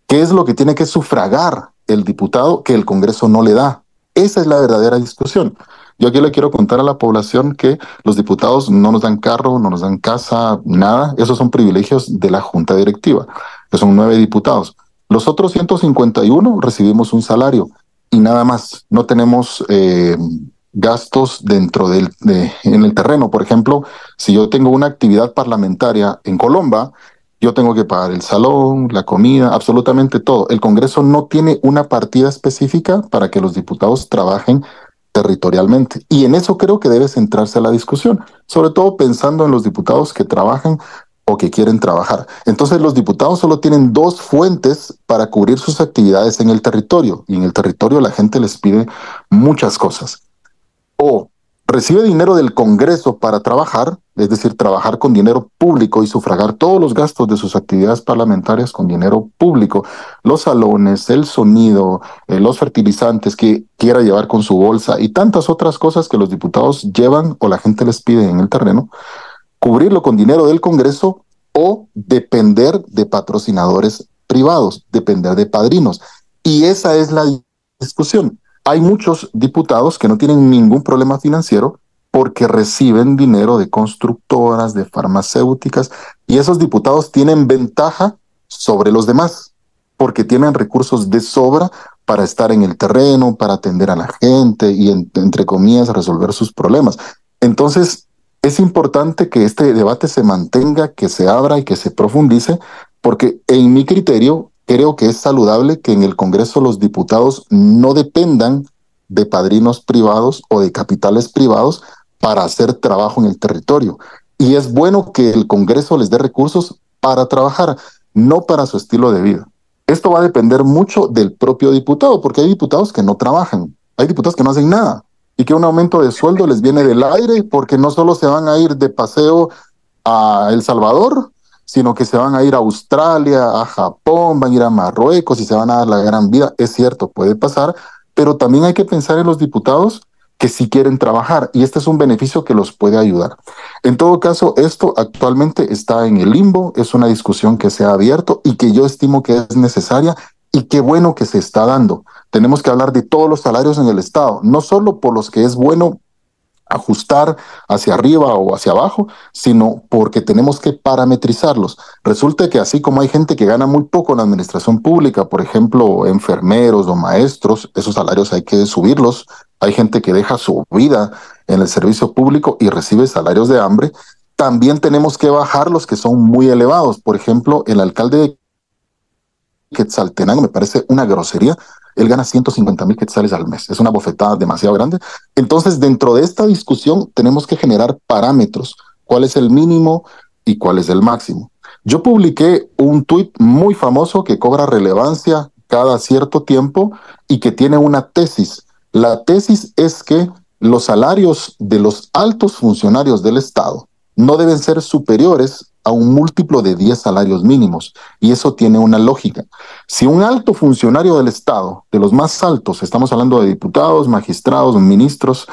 D: qué es lo que tiene que sufragar el diputado que el Congreso no le da. Esa es la verdadera discusión. Yo aquí le quiero contar a la población que los diputados no nos dan carro, no nos dan casa, nada. Esos son privilegios de la Junta Directiva, que son 9 diputados. Los otros 151 recibimos un salario y nada más. No tenemos gastos dentro en el terreno. Por ejemplo, si yo tengo una actividad parlamentaria en Colomba, yo tengo que pagar el salón, la comida, absolutamente todo. El Congreso no tiene una partida específica para que los diputados trabajen territorialmente. Y en eso creo que debe centrarse la discusión, sobre todo pensando en los diputados que trabajan o que quieren trabajar. Entonces los diputados solo tienen 2 fuentes para cubrir sus actividades en el territorio, y en el territorio la gente les pide muchas cosas. O recibe dinero del Congreso para trabajar, es decir, trabajar con dinero público y sufragar todos los gastos de sus actividades parlamentarias con dinero público, los salones, el sonido, los fertilizantes que quiera llevar con su bolsa y tantas otras cosas que los diputados llevan o la gente les pide en el terreno, cubrirlo con dinero del Congreso o depender de patrocinadores privados, depender de padrinos. Y esa es la discusión. Hay muchos diputados que no tienen ningún problema financiero porque reciben dinero de constructoras, de farmacéuticas, y esos diputados tienen ventaja sobre los demás porque tienen recursos de sobra para estar en el terreno, para atender a la gente y, entre comillas, resolver sus problemas. Entonces, es importante que este debate se mantenga, que se abra y que se profundice, porque en mi criterio creo que es saludable que en el Congreso los diputados no dependan de padrinos privados o de capitales privados para hacer trabajo en el territorio. Y es bueno que el Congreso les dé recursos para trabajar, no para su estilo de vida. Esto va a depender mucho del propio diputado, porque hay diputados que no trabajan, hay diputados que no hacen nada, y que un aumento de sueldo les viene del aire, porque no solo se van a ir de paseo a El Salvador, sino que se van a ir a Australia, a Japón, van a ir a Marruecos y se van a dar la gran vida. Es cierto, puede pasar, pero también hay que pensar en los diputados que sí quieren trabajar, y este es un beneficio que los puede ayudar. En todo caso, esto actualmente está en el limbo, es una discusión que se ha abierto y que yo estimo que es necesaria, y qué bueno que se está dando. Tenemos que hablar de todos los salarios en el Estado, no solo por los que es bueno ajustar hacia arriba o hacia abajo, sino porque tenemos que parametrizarlos. Resulta que así como hay gente que gana muy poco en la administración pública, por ejemplo, enfermeros o maestros, esos salarios hay que subirlos. Hay gente que deja su vida en el servicio público y recibe salarios de hambre. También tenemos que bajar los que son muy elevados. Por ejemplo, el alcalde de Quetzaltenango me parece una grosería. Él gana 150,000 quetzales al mes. Es una bofetada demasiado grande. Entonces, dentro de esta discusión, tenemos que generar parámetros. ¿Cuál es el mínimo y cuál es el máximo? Yo publiqué un tuit muy famoso que cobra relevancia cada cierto tiempo y que tiene una tesis. La tesis es que los salarios de los altos funcionarios del Estado no deben ser superiores a un múltiplo de 10 salarios mínimos. Y eso tiene una lógica. Si un alto funcionario del Estado, de los más altos, estamos hablando de diputados, magistrados, ministros,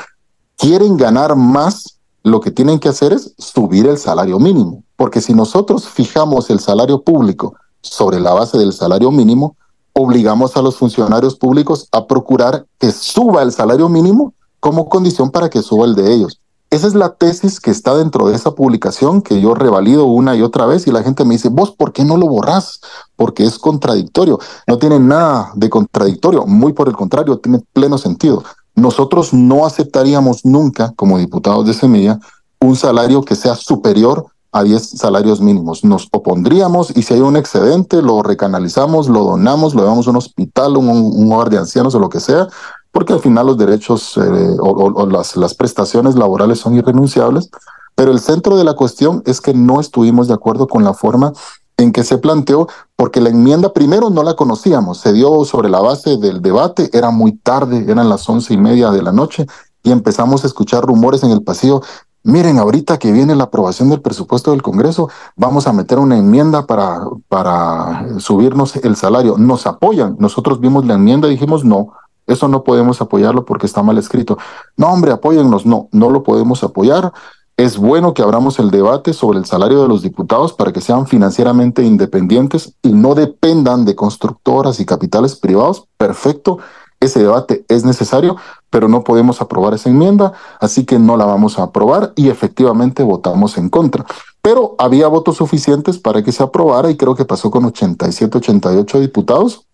D: quieren ganar más, lo que tienen que hacer es subir el salario mínimo. Porque si nosotros fijamos el salario público sobre la base del salario mínimo, obligamos a los funcionarios públicos a procurar que suba el salario mínimo como condición para que suba el de ellos. Esa es la tesis que está dentro de esa publicación, que yo revalido una y otra vez, y la gente me dice, vos, ¿por qué no lo borrás? Porque es contradictorio. No tiene nada de contradictorio, muy por el contrario, tiene pleno sentido. Nosotros no aceptaríamos nunca, como diputados de Semilla, un salario que sea superior a 10 salarios mínimos. Nos opondríamos, y si hay un excedente, lo recanalizamos, lo donamos, lo llevamos a un hospital, un hogar de ancianos o lo que sea, porque al final los derechos o las prestaciones laborales son irrenunciables, pero el centro de la cuestión es que no estuvimos de acuerdo con la forma en que se planteó, porque la enmienda primero no la conocíamos, se dio sobre la base del debate, era muy tarde, eran las 11:30 de la noche, y empezamos a escuchar rumores en el pasillo. Miren, ahorita que viene la aprobación del presupuesto del Congreso, vamos a meter una enmienda para subirnos el salario. Nos apoyan, nosotros vimos la enmienda y dijimos no, eso no podemos apoyarlo porque está mal escrito. No, hombre, apóyennos. No, no lo podemos apoyar. Es bueno que abramos el debate sobre el salario de los diputados para que sean financieramente independientes y no dependan de constructoras y capitales privados. Perfecto, ese debate es necesario, pero no podemos aprobar esa enmienda, así que no la vamos a aprobar, y efectivamente votamos en contra. Pero había votos suficientes para que se aprobara, y creo que pasó con 87, 88 diputados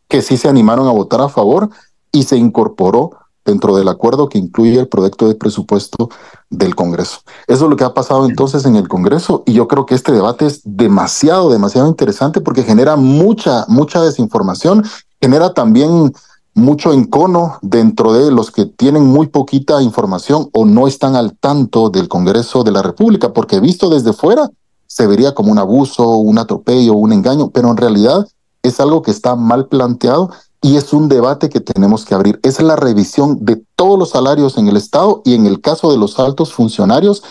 D: que sí se animaron a votar a favor, y se incorporó dentro del acuerdo que incluye el proyecto de presupuesto del Congreso. Eso es lo que ha pasado entonces en el Congreso, y yo creo que este debate es demasiado interesante porque genera mucha desinformación, genera también mucho encono dentro de los que tienen muy poquita información o no están al tanto del Congreso de la República, porque visto desde fuera se vería como un abuso, un atropello, un engaño, pero en realidad es algo que está mal planteado y es un debate que tenemos que abrir. Es la revisión de todos los salarios en el Estado, y en el caso de los altos funcionarios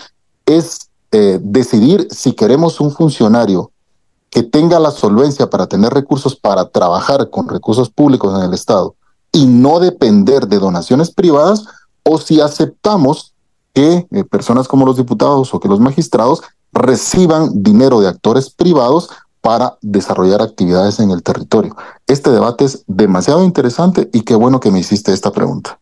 D: es decidir si queremos un funcionario que tenga la solvencia para tener recursos para trabajar con recursos públicos en el Estado y no depender de donaciones privadas, o si aceptamos que personas como los diputados o que los magistrados reciban dinero de actores privados para desarrollar actividades en el territorio. Este debate es demasiado interesante y qué bueno que me hiciste esta pregunta.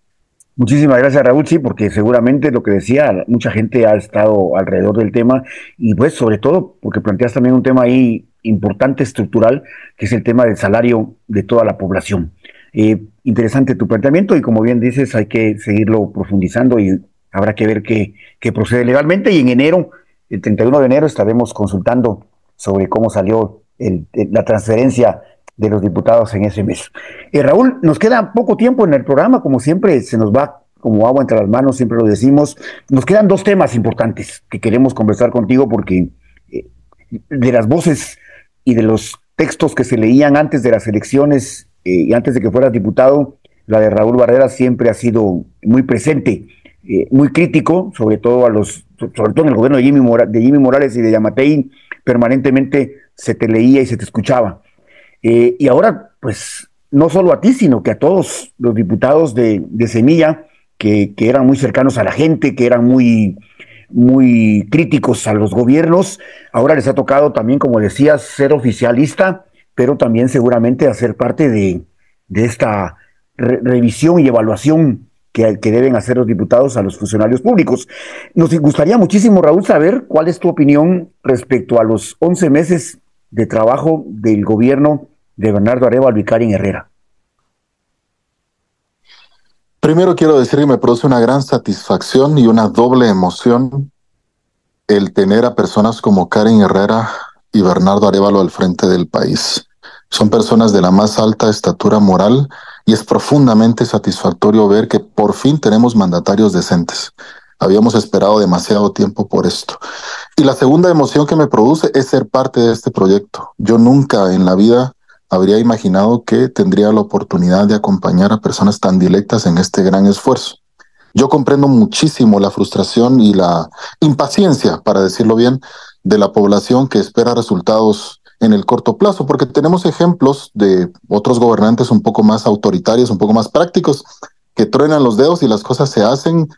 C: Muchísimas gracias, Raúl. Sí, porque seguramente lo que decía, mucha gente ha estado alrededor del tema, y pues sobre todo porque planteas también un tema ahí importante, estructural, que es el tema del salario de toda la población. Interesante tu planteamiento, y como bien dices, hay que seguirlo profundizando y habrá que ver qué procede legalmente, y en enero, el 31 de enero, estaremos consultando sobre cómo salió la transferencia de los diputados en ese mes. Raúl, nos queda poco tiempo en el programa, como siempre, se nos va como agua entre las manos, siempre lo decimos. Nos quedan dos temas importantes que queremos conversar contigo porque de las voces y de los textos que se leían antes de las elecciones y antes de que fueras diputado, la de Raúl Barrera siempre ha sido muy presente, muy crítico, sobre todo en el gobierno de Jimmy Morales y de Yamatei, permanentemente se te leía y se te escuchaba. Y ahora, pues, no solo a ti, sino que a todos los diputados de Semilla, que eran muy cercanos a la gente, que eran muy críticos a los gobiernos, ahora les ha tocado también, como decías, ser oficialista, pero también seguramente hacer parte de esta revisión y evaluación que deben hacer los diputados a los funcionarios públicos. Nos gustaría muchísimo, Raúl, saber cuál es tu opinión respecto a los 11 meses de trabajo del gobierno de Bernardo Arévalo y Karen Herrera.
D: Primero quiero decir que me produce una gran satisfacción y una doble emoción el tener a personas como Karen Herrera y Bernardo Arévalo al frente del país. Son personas de la más alta estatura moral y es profundamente satisfactorio ver que por fin tenemos mandatarios decentes. Habíamos esperado demasiado tiempo por esto. Y la segunda emoción que me produce es ser parte de este proyecto. Yo nunca en la vida habría imaginado que tendría la oportunidad de acompañar a personas tan directas en este gran esfuerzo. Yo comprendo muchísimo la frustración y la impaciencia, para decirlo bien, de la población que espera resultados en el corto plazo, porque tenemos ejemplos de otros gobernantes un poco más autoritarios, un poco más prácticos, que truenan los dedos y las cosas se hacen,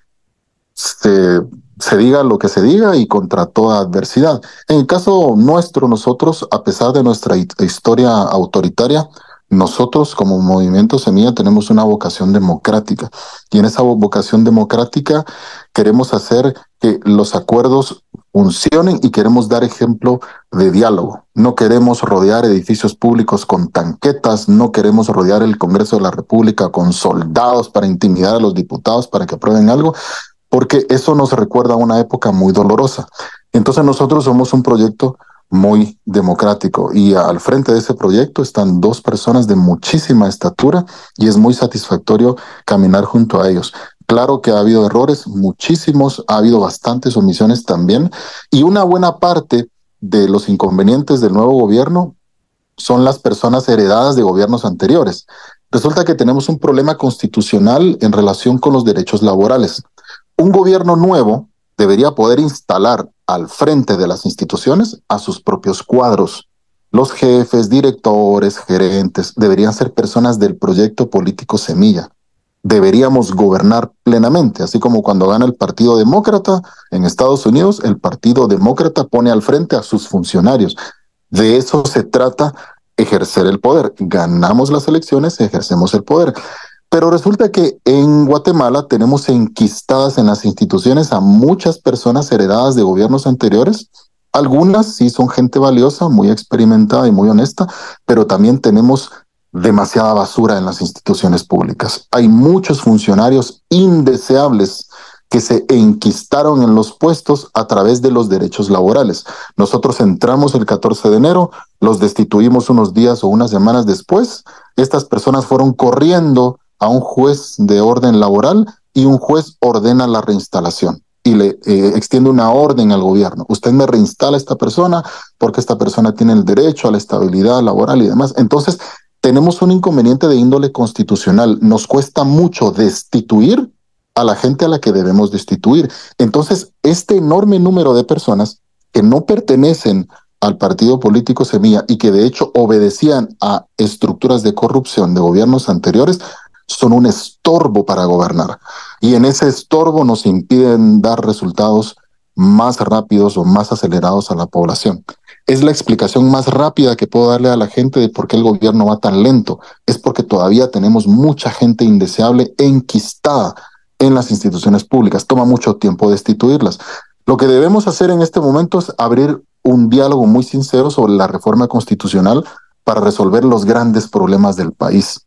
D: se diga lo que se diga y contra toda adversidad. En el caso nuestro, nosotros, a pesar de nuestra historia autoritaria, nosotros como Movimiento Semilla tenemos una vocación democrática y en esa vocación democrática queremos hacer que los acuerdos funcionen y queremos dar ejemplo de diálogo. No queremos rodear edificios públicos con tanquetas, no queremos rodear el Congreso de la República con soldados para intimidar a los diputados para que aprueben algo, porque eso nos recuerda a una época muy dolorosa. Entonces nosotros somos un proyecto muy democrático y al frente de ese proyecto están dos personas de muchísima estatura y es muy satisfactorio caminar junto a ellos. Claro que ha habido errores, muchísimos, ha habido bastantes omisiones también y una buena parte de los inconvenientes del nuevo gobierno son las personas heredadas de gobiernos anteriores. Resulta que tenemos un problema constitucional en relación con los derechos laborales. Un gobierno nuevo debería poder instalar al frente de las instituciones a sus propios cuadros. Los jefes, directores, gerentes deberían ser personas del proyecto político Semilla. Deberíamos gobernar plenamente, así como cuando gana el Partido Demócrata en Estados Unidos, el Partido Demócrata pone al frente a sus funcionarios. De eso se trata ejercer el poder. Ganamos las elecciones, ejercemos el poder. Pero resulta que en Guatemala tenemos enquistadas en las instituciones a muchas personas heredadas de gobiernos anteriores. Algunas sí son gente valiosa, muy experimentada y muy honesta, pero también tenemos demasiada basura en las instituciones públicas. Hay muchos funcionarios indeseables que se enquistaron en los puestos a través de los derechos laborales. Nosotros entramos el 14 de enero, los destituimos unos días o unas semanas después. Estas personas fueron corriendo a un juez de orden laboral y un juez ordena la reinstalación y le extiende una orden al gobierno. Usted me reinstala a esta persona porque esta persona tiene el derecho a la estabilidad laboral y demás. Entonces, tenemos un inconveniente de índole constitucional. Nos cuesta mucho destituir a la gente a la que debemos destituir. Entonces, este enorme número de personas que no pertenecen al partido político Semilla y que de hecho obedecían a estructuras de corrupción de gobiernos anteriores, son un estorbo para gobernar. Y en ese estorbo nos impiden dar resultados más rápidos o más acelerados a la población. Es la explicación más rápida que puedo darle a la gente de por qué el gobierno va tan lento. Es porque todavía tenemos mucha gente indeseable enquistada en las instituciones públicas. Toma mucho tiempo destituirlas. Lo que debemos hacer en este momento es abrir un diálogo muy sincero sobre la reforma constitucional para resolver los grandes problemas del país,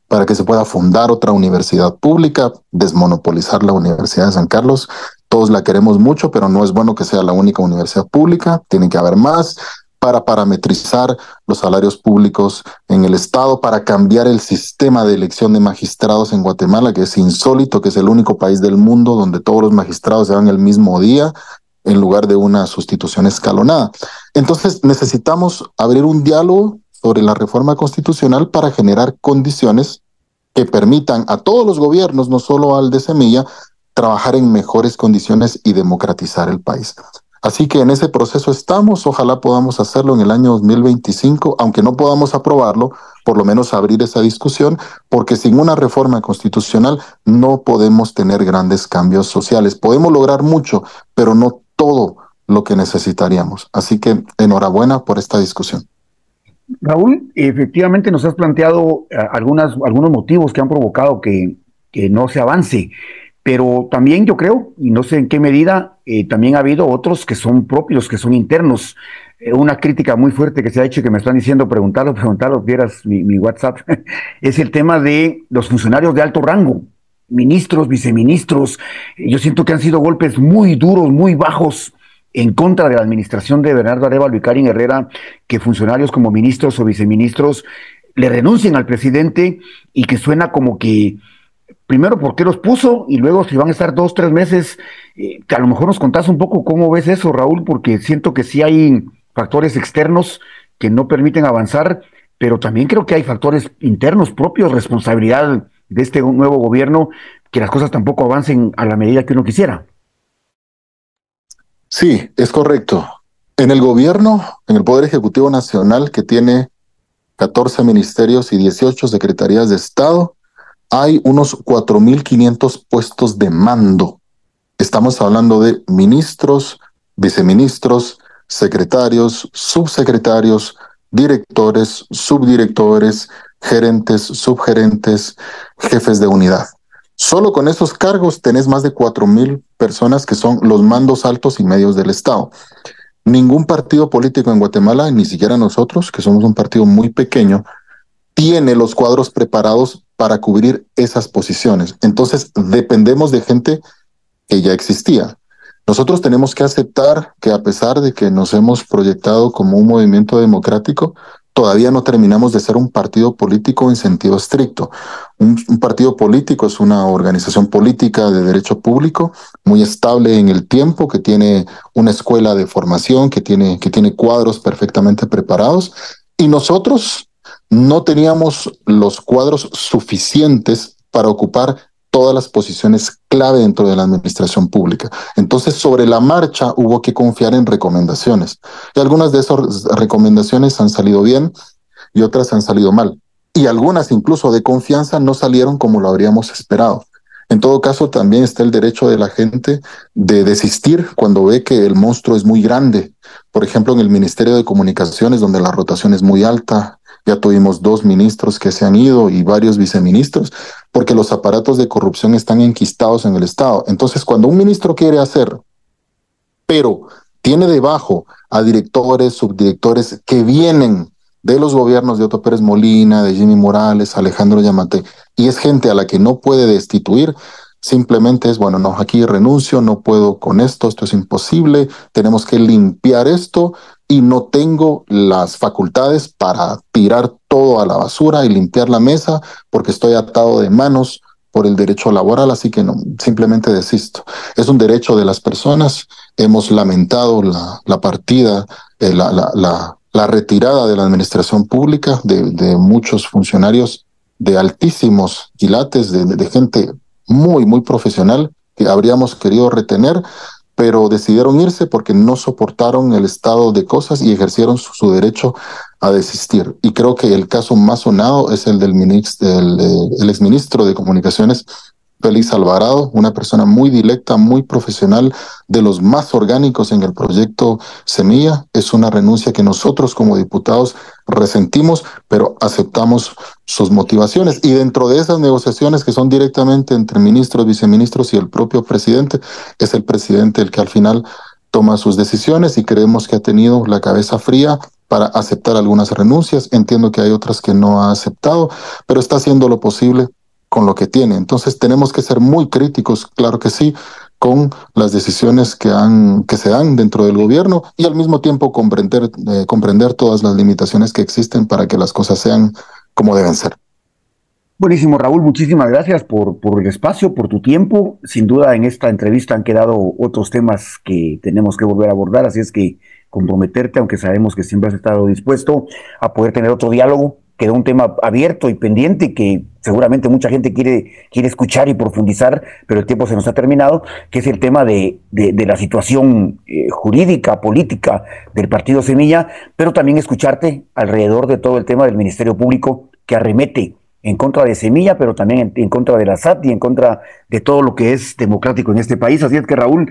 D: para que se pueda fundar otra universidad pública, desmonopolizar la Universidad de San Carlos. Todos la queremos mucho, pero no es bueno que sea la única universidad pública, tiene que haber más. para parametrizar los salarios públicos en el Estado, para cambiar el sistema de elección de magistrados en Guatemala, que es insólito, que es el único país del mundo donde todos los magistrados se van el mismo día, en lugar de una sustitución escalonada. Entonces necesitamos abrir un diálogo sobre la reforma constitucional para generar condiciones que permitan a todos los gobiernos, no solo al de Semilla, trabajar en mejores condiciones y democratizar el país. Así que en ese proceso estamos, ojalá podamos hacerlo en el año 2025, aunque no podamos aprobarlo, por lo menos abrir esa discusión, porque sin una reforma constitucional no podemos tener grandes cambios sociales. Podemos lograr mucho, pero no todo lo que necesitaríamos. Así que enhorabuena por esta discusión.
C: Raúl, efectivamente nos has planteado algunos motivos que han provocado que no se avance, pero también yo creo, y no sé en qué medida, también ha habido otros que son propios, que son internos. Una crítica muy fuerte que se ha hecho y que me están diciendo preguntarlo, vieras mi WhatsApp, es el tema de los funcionarios de alto rango, ministros, viceministros. Yo siento que han sido golpes muy duros, muy bajos en contra de la administración de Bernardo Arévalo y Karin Herrera, que funcionarios como ministros o viceministros le renuncien al presidente, y que suena como que primero por qué los puso y luego si van a estar 2, 3 meses, que a lo mejor nos contás un poco cómo ves eso, Raúl, porque siento que sí hay factores externos que no permiten avanzar, pero también creo que hay factores internos propios, responsabilidad de este nuevo gobierno, que las cosas tampoco avancen a la medida que uno quisiera.
D: Sí, es correcto. En el gobierno, en el Poder Ejecutivo Nacional, que tiene 14 ministerios y 18 secretarías de Estado, hay unos 4.500 puestos de mando. Estamos hablando de ministros, viceministros, secretarios, subsecretarios, directores, subdirectores, gerentes, subgerentes, jefes de unidad. Solo con esos cargos tenés más de 4.000 personas que son los mandos altos y medios del Estado. Ningún partido político en Guatemala, ni siquiera nosotros, que somos un partido muy pequeño, tiene los cuadros preparados para cubrir esas posiciones. Entonces, dependemos de gente que ya existía. Nosotros tenemos que aceptar que a pesar de que nos hemos proyectado como un movimiento democrático, todavía no terminamos de ser un partido político en sentido estricto. Un partido político es una organización política de derecho público muy estable en el tiempo, que tiene una escuela de formación, que tiene cuadros perfectamente preparados, y nosotros no teníamos los cuadros suficientes para ocupar todas las posiciones clave dentro de la administración pública. Entonces, sobre la marcha hubo que confiar en recomendaciones. Y algunas de esas recomendaciones han salido bien y otras han salido mal. Y algunas incluso de confianza no salieron como lo habríamos esperado. En todo caso, también está el derecho de la gente de desistir cuando ve que el monstruo es muy grande. Por ejemplo, en el Ministerio de Comunicaciones, donde la rotación es muy alta, ya tuvimos 2 ministros que se han ido y varios viceministros, porque los aparatos de corrupción están enquistados en el Estado. Entonces, cuando un ministro quiere hacer, pero tiene debajo a directores, subdirectores que vienen de los gobiernos de Otto Pérez Molina, de Jimmy Morales, Alejandro Yamatei, y es gente a la que no puede destituir, simplemente es, bueno, no, aquí renuncio, no puedo con esto es imposible, tenemos que limpiar esto, y no tengo las facultades para tirar todo a la basura y limpiar la mesa porque estoy atado de manos por el derecho laboral, así que no, simplemente desisto. Es un derecho de las personas. Hemos lamentado la partida, la retirada de la administración pública de muchos funcionarios de altísimos quilates, de gente muy, muy profesional que habríamos querido retener, pero decidieron irse porque no soportaron el estado de cosas y ejercieron su derecho a desistir. Y creo que el caso más sonado es el del el exministro de Comunicaciones, Félix Alvarado, una persona muy directa, muy profesional, de los más orgánicos en el proyecto Semilla. Es una renuncia que nosotros como diputados resentimos, pero aceptamos sus motivaciones. Y dentro de esas negociaciones que son directamente entre ministros, viceministros y el propio presidente, es el presidente el que al final toma sus decisiones, y creemos que ha tenido la cabeza fría para aceptar algunas renuncias. Entiendo que hay otras que no ha aceptado, pero está haciendo lo posible con lo que tiene. Entonces tenemos que ser muy críticos, claro que sí, con las decisiones que se dan dentro del gobierno y al mismo tiempo comprender todas las limitaciones que existen para que las cosas sean como deben ser.
C: Buenísimo, Raúl, muchísimas gracias por el espacio, por tu tiempo. Sin duda en esta entrevista han quedado otros temas que tenemos que volver a abordar, así es que comprometerte, aunque sabemos que siempre has estado dispuesto a poder tener otro diálogo. Quedó un tema abierto y pendiente que seguramente mucha gente quiere escuchar y profundizar, pero el tiempo se nos ha terminado, que es el tema de la situación jurídica, política del Partido Semilla, pero también escucharte alrededor de todo el tema del Ministerio Público que arremete en contra de Semilla, pero también en contra de la SAT y en contra de todo lo que es democrático en este país. Así es que, Raúl,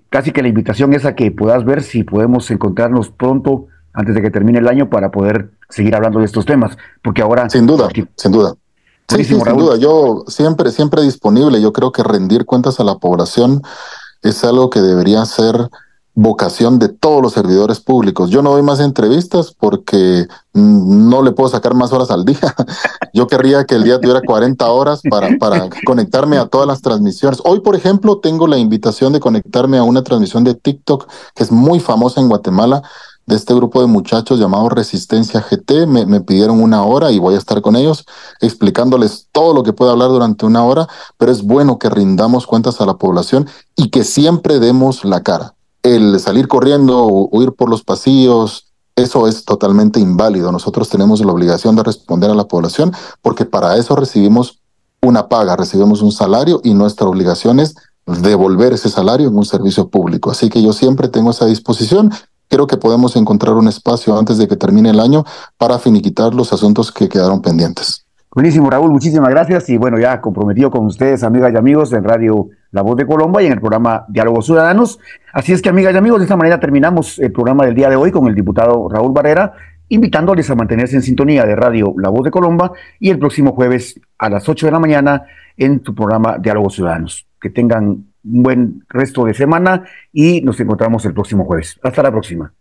C: casi que la invitación es a que puedas ver si podemos encontrarnos pronto, antes de que termine el año, para poder seguir hablando de estos temas, porque ahora...
D: Sin duda, sin duda. Sí,
C: Buenísimo,
D: sin
C: Raúl.
D: duda. Yo siempre disponible. Yo creo que rendir cuentas a la población es algo que debería ser vocación de todos los servidores públicos. Yo no doy más entrevistas porque no le puedo sacar más horas al día. Yo querría que el día tuviera 40 horas para conectarme a todas las transmisiones. Hoy, por ejemplo, tengo la invitación de conectarme a una transmisión de TikTok que es muy famosa en Guatemala, de este grupo de muchachos llamado Resistencia GT. Me pidieron 1 hora y voy a estar con ellos explicándoles todo lo que pueda hablar durante 1 hora, pero es bueno que rindamos cuentas a la población y que siempre demos la cara. El salir corriendo o huir por los pasillos, eso es totalmente inválido. Nosotros tenemos la obligación de responder a la población porque para eso recibimos una paga, recibimos un salario y nuestra obligación es devolver ese salario en un servicio público. Así que yo siempre tengo esa disposición. Creo que podemos encontrar un espacio antes de que termine el año para finiquitar los asuntos que quedaron pendientes.
C: Buenísimo, Raúl, muchísimas gracias. Y bueno, ya comprometido con ustedes, amigas y amigos, en Radio La Voz de Colomba y en el programa Diálogos Ciudadanos. Así es que, amigas y amigos, de esta manera terminamos el programa del día de hoy con el diputado Raúl Barrera, invitándoles a mantenerse en sintonía de Radio La Voz de Colomba y el próximo jueves a las 8 de la mañana en tu programa Diálogos Ciudadanos. Que tengan un buen resto de semana y nos encontramos el próximo jueves. Hasta la próxima.